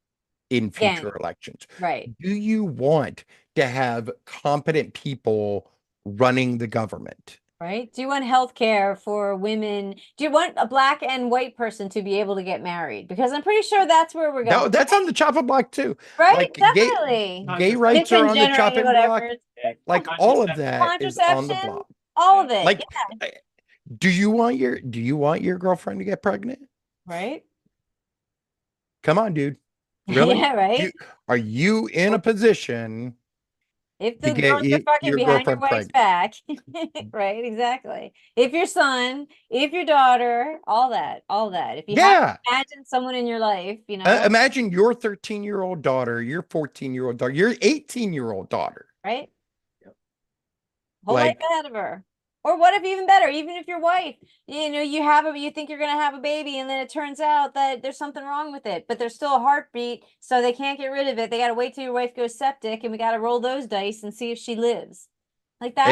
in future Again. elections? Right. Do you want to have competent people running the government? Right? Do you want health care for women? Do you want a black and white person to be able to get married? Because I'm pretty sure that's where we're No, going. that's on the chopping block too. Right? like, gay- Definitely. Gay rights are on the Different chopping generating block. whatever. Like all of that is on the Contraception, block. all of it. Like, Yeah, do you want your girlfriend to get pregnant? right? Come on, dude. Really? Yeah, right? You- Are you in a position? If to the get guns are fucking your behind your girlfriend wife's back. Right, exactly. If your son, if your daughter, all that. If you have Yeah. to imagine someone in your life, Imagine your 13-year-old daughter, your 14-year-old daughter, your 18-year-old daughter. right? Yep. Whole life Like- ahead of her. Or what if even better, even if your wife, you think you're gonna have a baby and then it turns out that there's something wrong with it, but there's still a heartbeat, so they can't get rid of it. They gotta wait till your wife goes septic and we gotta roll those dice and see if she lives. Like that.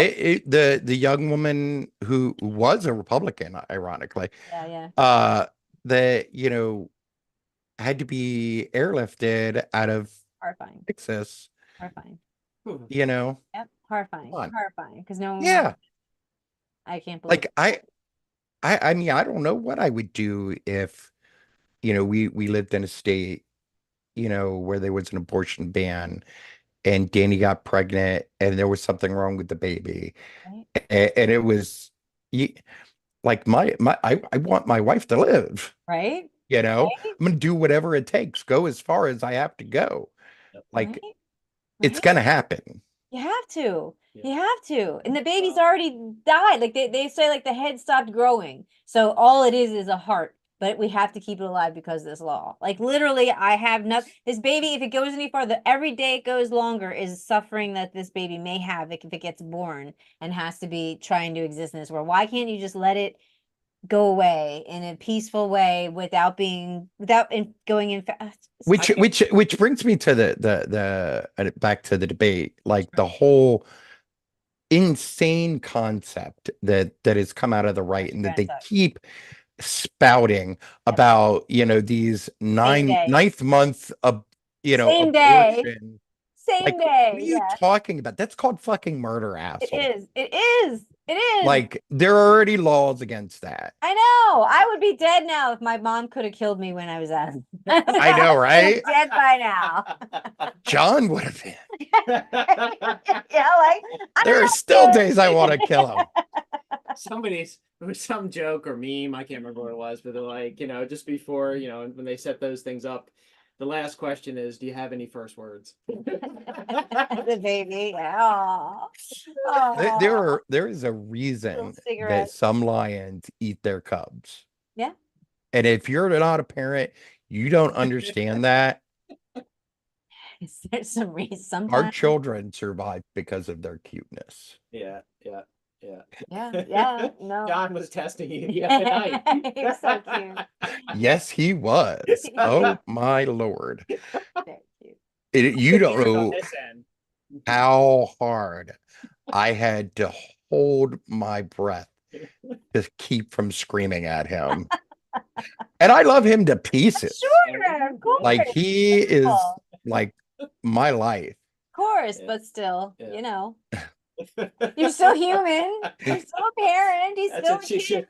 The young woman who was a Republican, ironically, Yeah. that had to be airlifted out of Horrifying. Texas. Horrifying. Yep, Horrifying. Come on. Horrifying. Because no one yeah. I can't believe Like I mean, I don't know what I would do if we lived in a state where there was an abortion ban and Danny got pregnant and there was something wrong with the baby, Right. and it was like I want my wife to live. right? I'm Right? gonna do whatever it takes, go as far as I have to go. Like Right? it's Right? gonna happen. You have to. Yeah. You have to. And the baby's already died. Like they say like the head stopped growing. So all it is a heart. but we have to keep it alive because of this law. Like literally, I have nothing. This baby, if it goes any farther, every day it goes longer is suffering that this baby may have if it gets born and has to be trying to exist in this world. Why can't you just let it go away in a peaceful way without going in? Which brings me to the back to the debate, like the whole insane concept that has come out of the right and that they keep spouting about, these day. ninth month of, Same day. abortion. Same Like, day. what are you talking about? That's called fucking murder, asshole. It is. It is. It is. Like, there are already laws against that. I know. I would be dead now if my mom could have killed me when I was at. I know, right? Dead by now. John would have been. Yeah, like There are still days I want to kill him. There was some joke or meme, I can't remember what it was, but they're like, just before, when they set those things up, the last question is, do you have any first words? The baby. Oh. There is a reason that cigarette. some lions eat their cubs. Yeah. And if you're not a parent, you don't understand that. Is there some reason? Our Sometimes. children survive because of their cuteness. Yeah. Yeah. No. John was testing you the other night. You're so cute. Yes, he was. Oh my Lord. Very cute. You don't On know this end. how hard I had to hold my breath to keep from screaming at him. And I love him to pieces. Sure, of course. Like, he is Cool. like my life. Of course, Yeah. but still, Yeah. You're still human. You're still a parent. He's That's still what she should.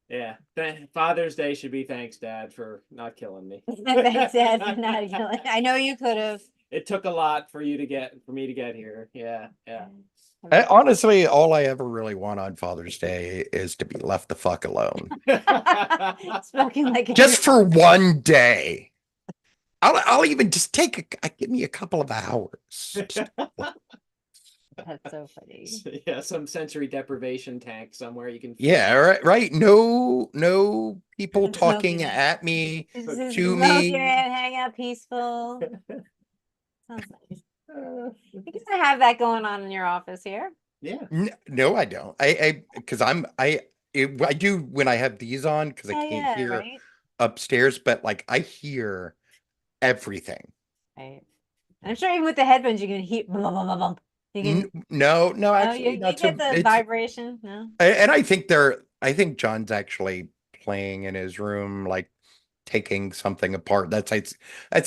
Yeah. Father's Day should be thanks, Dad, for not killing me. Thanks, Dad, for not killing. I know you could have. It took a lot for me to get here. Yeah. Honestly, all I ever really want on Father's Day is to be left the fuck alone. Spoken like a Just for one day. I'll even just give me a couple of hours. That's so funny. Yeah, some sensory deprivation tank somewhere you can. Yeah, right. No people Just talking smoking. at me. Just To smoking me. and hang out peaceful. Sounds nice. You can have that going on in your office here. Yeah. No, I don't. I because I do when I have these on because I can't hear right? upstairs, but like I hear everything. Right. I'm sure even with the headphones you can hear. Bum, bum, bum, bum. You can. No, Oh, actually, you not get the vibration. No. And I think John's actually playing in his room, like taking something apart. That's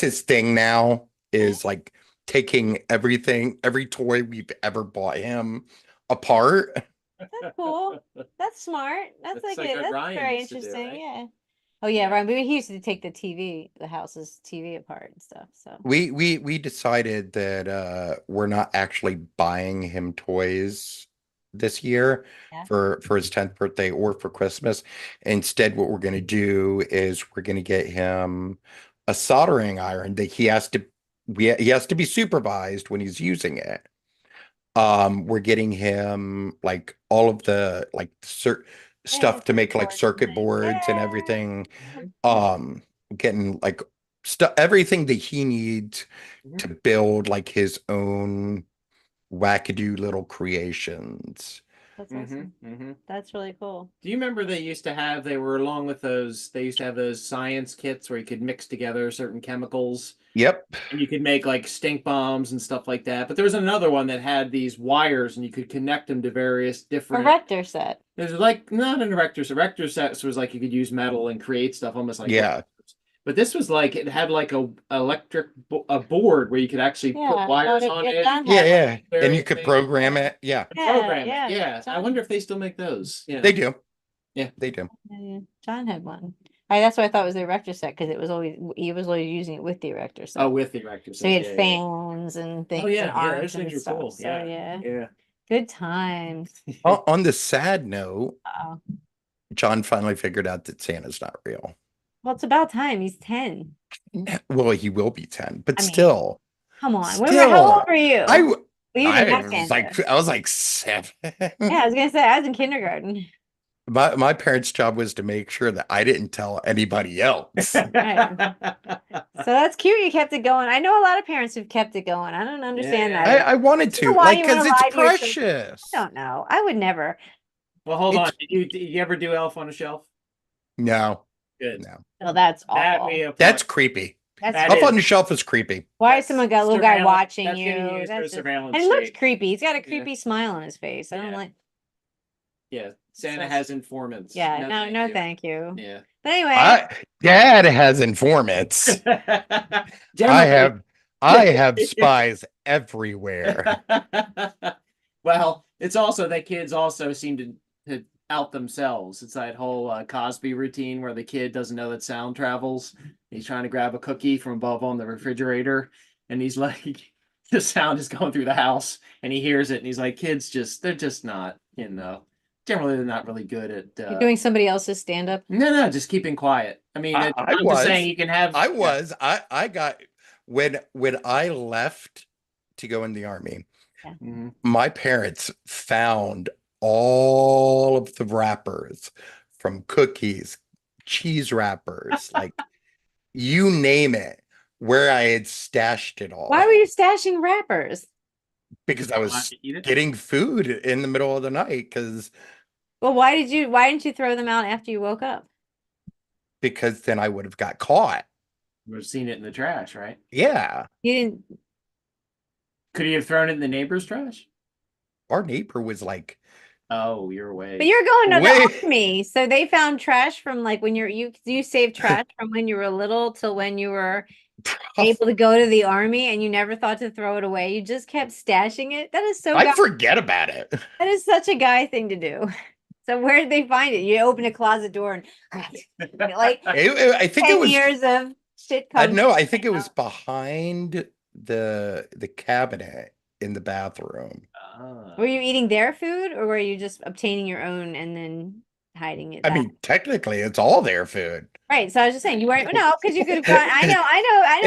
his thing now, is like taking everything, every toy we've ever bought him apart. That's cool. That's smart. That's That's like like it. what That's Ryan very used to do, interesting. right? Yeah. Oh yeah, Ryan. He used to take the house's TV apart and stuff. So We decided that we're not actually buying him toys this year Yeah. for his 10th birthday or for Christmas. Instead, what we're going to do is we're going to get him a soldering iron that he has to be supervised when he's using it. We're getting him like all of the like stuff to make like circuit boards and everything. Getting like stuff, everything that he needs to build like his own wackadoo little creations. that's awesome. That's really cool. Do you remember they used to have those science kits where you could mix together certain chemicals Yep. and you could make like stink bombs and stuff like that? But there was another one that had these wires and you could connect them to various different. Erector set. There's like not an erector set. Erector sets was like you could use metal and create stuff almost like Yeah. But this was like it had like a board where you could actually put wires on it. Yeah. And you Various could things. program it. Yeah. Program it. Yeah. I wonder if they still make those. Yeah. They do. Yeah. They do. Yeah, John had one. That's what I thought was the erector set because he was always using it with the erector set. Oh, with the erector set. So he had fans and things. Oh yeah, and yeah, arms those things and are stuff. cool. So Yeah. yeah, good times. On the sad note, Oh, John finally figured out that Santa's not real. well, it's about time. He's 10. Well, he will be 10, but I mean, still. Come on. Still, How old were you? I You didn't have was Santa. I was like 7. Yeah, I was gonna say I was in kindergarten. my parents' job was to make sure that I didn't tell anybody else. Right. So that's cute. You kept it going. I know a lot of parents who've kept it going. I don't understand Yeah. that. I wanted don't know to, why like, you wanna because it's lie to your children. precious. I don't know. I would never. Well, hold on. It's- Did you ever do Elf on a Shelf? No, Good. no, Oh, that's That awful. we applaud. that's creepy. That's that Up is- on the shelf is creepy. why is that's someone got a little guy surveillance- watching that's you? getting used for a That's just, surveillance and it looks state. creepy. He's got a Yeah. creepy smile on his face. I don't Yeah. like. Yeah, Santa So- has informants. Yeah, no, you. thank you. Yeah. But anyway, Dad has informants. I have spies everywhere. Well, it's also that kids also seem to out themselves. It's that whole Cosby routine where the kid doesn't know that sound travels. He's trying to grab a cookie from above on the refrigerator, and he's like, the sound is going through the house, and he hears it, and he's like, kids they're just not, generally they're not really good at. you're doing somebody else's stand up. No, just keeping quiet. I mean, I I'm was. just saying you can have. I got when I left to go in the army, Mhm. my parents found all of the wrappers from cookies, cheese wrappers, like you name it, where I had stashed it all. Why were you stashing wrappers? Because I Not was to eat it? getting food in the middle of the night Well, why didn't you throw them out after you woke up? because then I would have got caught. We've seen it in the trash, right? Yeah. You didn't. Could he have thrown it in the neighbor's trash? Our neighbor was like, Oh, you're away. But you're going to Wait. the army, so they found trash from like when you saved trash from when you were little till when you were able to go to the army, and you never thought to throw it away. You just kept stashing it. That is so. I forget about it. That is such a guy thing to do. So where did they find it? You open a closet door and like I think it 10 was years of shit I comes. know. I think it was behind the cabinet in the bathroom. Ah. Were you eating their food, or were you just obtaining your own and then hiding it I back? mean, technically, it's all their food. Right. So I was just saying you weren't. No, because you could have gone. I know.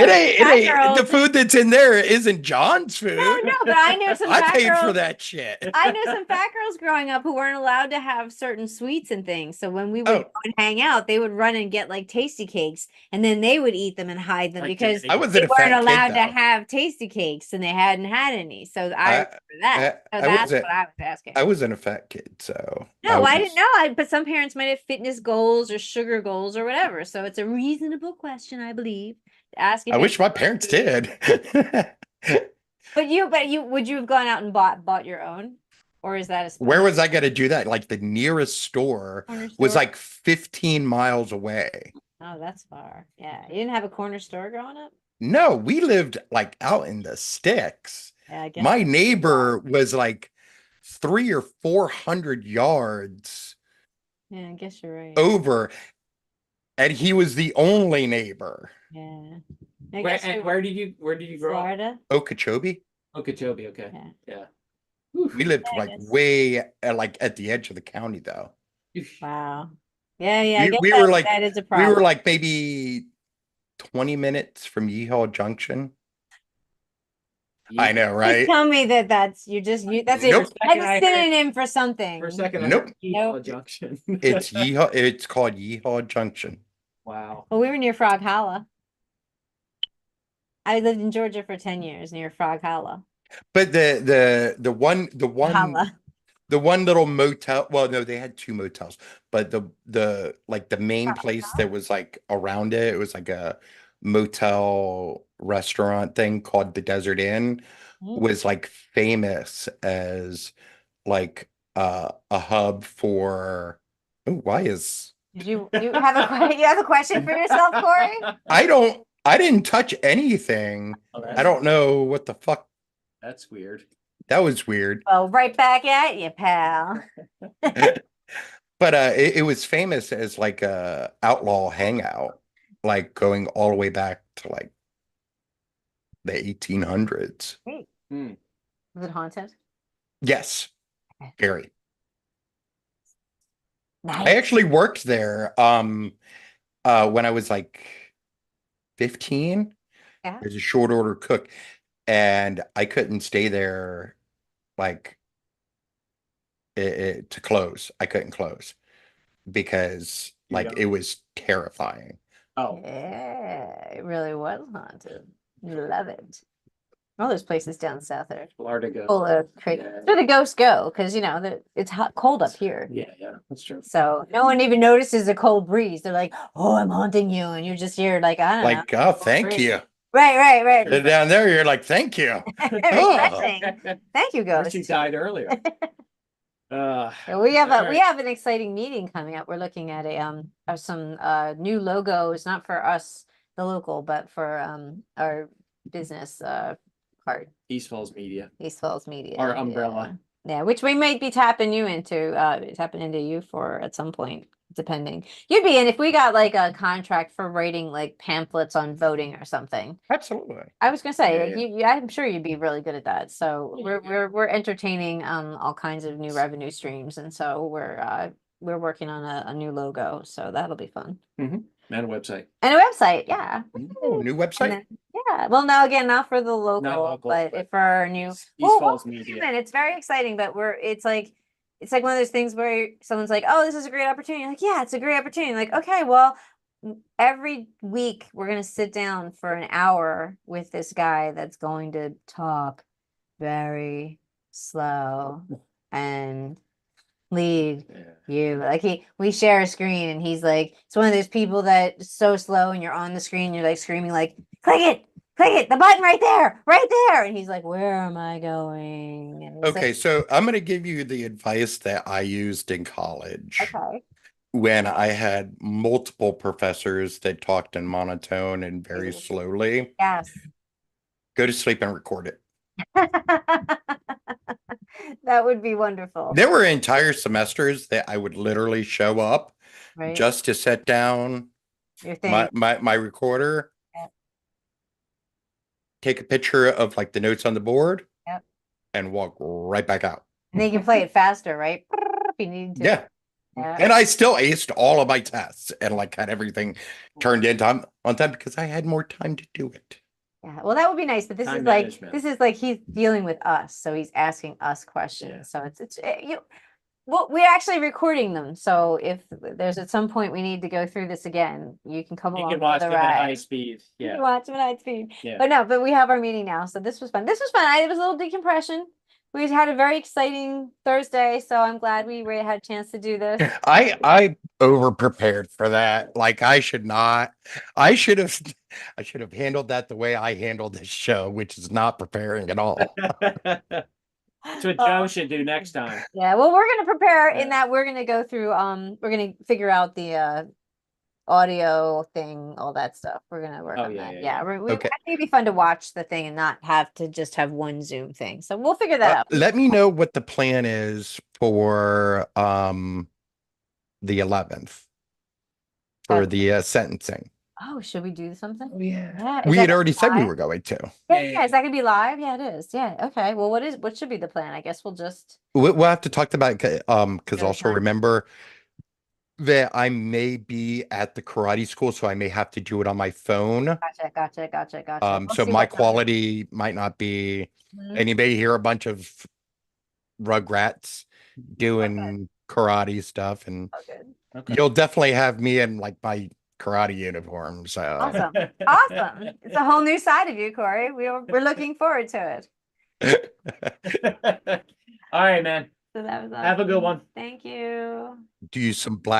It ain't. some It fat ain't. The girls- food that's in there isn't John's food. No, but I know some I fat paid for girls. that shit. I know some fat girls growing up who weren't allowed to have certain sweets and things. So when we would Oh. go and hang out, they would run and get like tasty cakes, and then they would eat them and hide them Like because I they wasn't a fat weren't kid, allowed to though. have tasty cakes, and they hadn't had any. So I remember that. So I that's wasn't- what I was asking. I wasn't a fat kid, so No, I was- didn't know. But some parents might have fitness goals or sugar goals or whatever. So it's a reasonable question, I believe, to ask. If I it- wish my parents did. But you would you have gone out and bought your own, or is that a Where was I going to do that? Like the nearest store corner was store? like 15 miles away. Oh, that's far. Yeah, you didn't have a corner store growing up. No, we lived like out in the sticks. Yeah, I guess. My neighbor was like 300 or 400 yards Yeah, I guess you're right. over, and he was the only neighbor. Yeah. I guess you're Where did you grow up? Florida. Okeechobee. Okeechobee, okay. Yeah. Yeah. We lived I like guess. way like at the edge of the county, though. Wow. Yeah, yeah. I We- guess we were like- that is a We problem. were like maybe 20 minutes from Yeehaw Junction. I know, Just right? tell me that that's you. That's Nope. that's a synonym for something. For a second, Nope. Nope. Junction. It's Yeehaw. It's called Yeehaw Junction. Wow. Well, we were near Frog Hollow. I lived in Georgia for 10 years near Frog Hollow. But the one Holla. the one little motel. Well, no, they had two motels, but the like the main place that was like around it, it was like a motel restaurant thing called the Desert Inn, was like famous as like a hub for. Oh, why is Did you have a question for yourself, Corey? I didn't touch anything. Oh, I don't know what the fuck. That's weird. That was weird. Well, right back at you, pal. But it was famous as like a outlaw hangout, like going all the way back to like the 1800s. Hmm. Was it haunted? Yes, very. I Nice. actually worked there when I was like 15 Yeah. as a short order cook, and I couldn't stay there like to close. I couldn't close. because You like don't? it was terrifying. Oh, Yeah, it really was haunted. Love it. All those places down south are Lartigo. full of crazy. Yeah. Where the ghosts go, because it's hot, cold up here. Yeah, that's true. So no one even notices a cold breeze. They're like, "Oh, I'm haunting you," and you're just here like, I don't know. Like, oh, thank breeze. you. Right. And down there, you're like, thank you. Refreshing. Thank you, Or she ghost. died earlier. We have all we right. have an exciting meeting coming up. We're looking at of some new logos, not for us, the local, but for our business part, East Falls Media. East Falls Media. Our umbrella. Yeah, which we might be tapping into you for at some point, depending. You'd be in if we got like a contract for writing like pamphlets on voting or something. Absolutely. I was gonna say, Yeah, like, I'm sure you'd be really good at that. So we're entertaining all kinds of new revenue streams, and so we're working on a new logo, so that'll be fun. And a website. And a website, yeah. Oh, new And website? then- yeah. Well, no, again, not for the local, local, but but for our new East Well, Falls wait a Media. minute, it's very exciting, but it's like one of those things where someone's like, "Oh, this is a great opportunity." You're like, yeah, it's a great opportunity. Like, okay, well, every week we're gonna sit down for an hour with this guy that's going to talk very slow and lead you. Like we share a screen, and he's like, it's one of those people that so slow, and you're on the screen, you're like screaming, like, click it, the button right there, and he's like, where am I going? And it's Okay, so I'm going to give you the advice that I used in college like, okay. when I had multiple professors that talked in monotone and very slowly. Yes. Go to sleep and record it. That would be wonderful. There were entire semesters that I would literally show up Right. just to set down Your thing. my recorder, Yep. take a picture of like the notes on the board, Yep. and walk right back out. And then you can play it faster, right? If you need to. Yeah. Yeah. And I still aced all of my tests and like had everything turned in time on time because I had more time to do it. Yeah, well, that would be nice, but this Time is like management. he's dealing with us, so he's asking us questions. Yeah. So well, we're actually recording them. So if there's at some point we need to go through this again, you can come You along can for watch the them at high ride. speed. You Yeah. can watch them at high speed. Yeah. But we have our meeting now, so this was fun. It was a little decompression. We had a very exciting Thursday, so I'm glad we had a chance to do this. I over prepared for that. Like I should have handled that the way I handled this show, which is not preparing at all. That's what Joe should do next time. Yeah, well, we're gonna prepare in Yeah. that we're gonna go through we're gonna figure out the audio thing, all that stuff. We're gonna work Oh, on yeah, that. yeah, Yeah, Okay. I think it'd be fun to watch the thing and not have to just have one Zoom thing. So we'll figure that out. Let me know what the plan is for the 11th for the sentencing. Oh, should we do something? Yeah. Is We that had gonna already be said we live? were going to. Yeah, is that gonna be live? Yeah, it is. Yeah, okay. Well, what should be the plan? I guess we'll just We'll have to talk about because Another also time. remember that I may be at the karate school, so I may have to do it on my phone. gotcha. We'll So see my what time. quality might not be, Mhm. and you may hear a bunch of rugrats doing karate stuff, and Oh, good. Okay. you'll definitely have me in like my karate uniform. So Awesome. Awesome. It's a whole new side of you, Corey. We're looking forward to it. All right, man. So that was Have a good awesome. one. Thank you. do you some black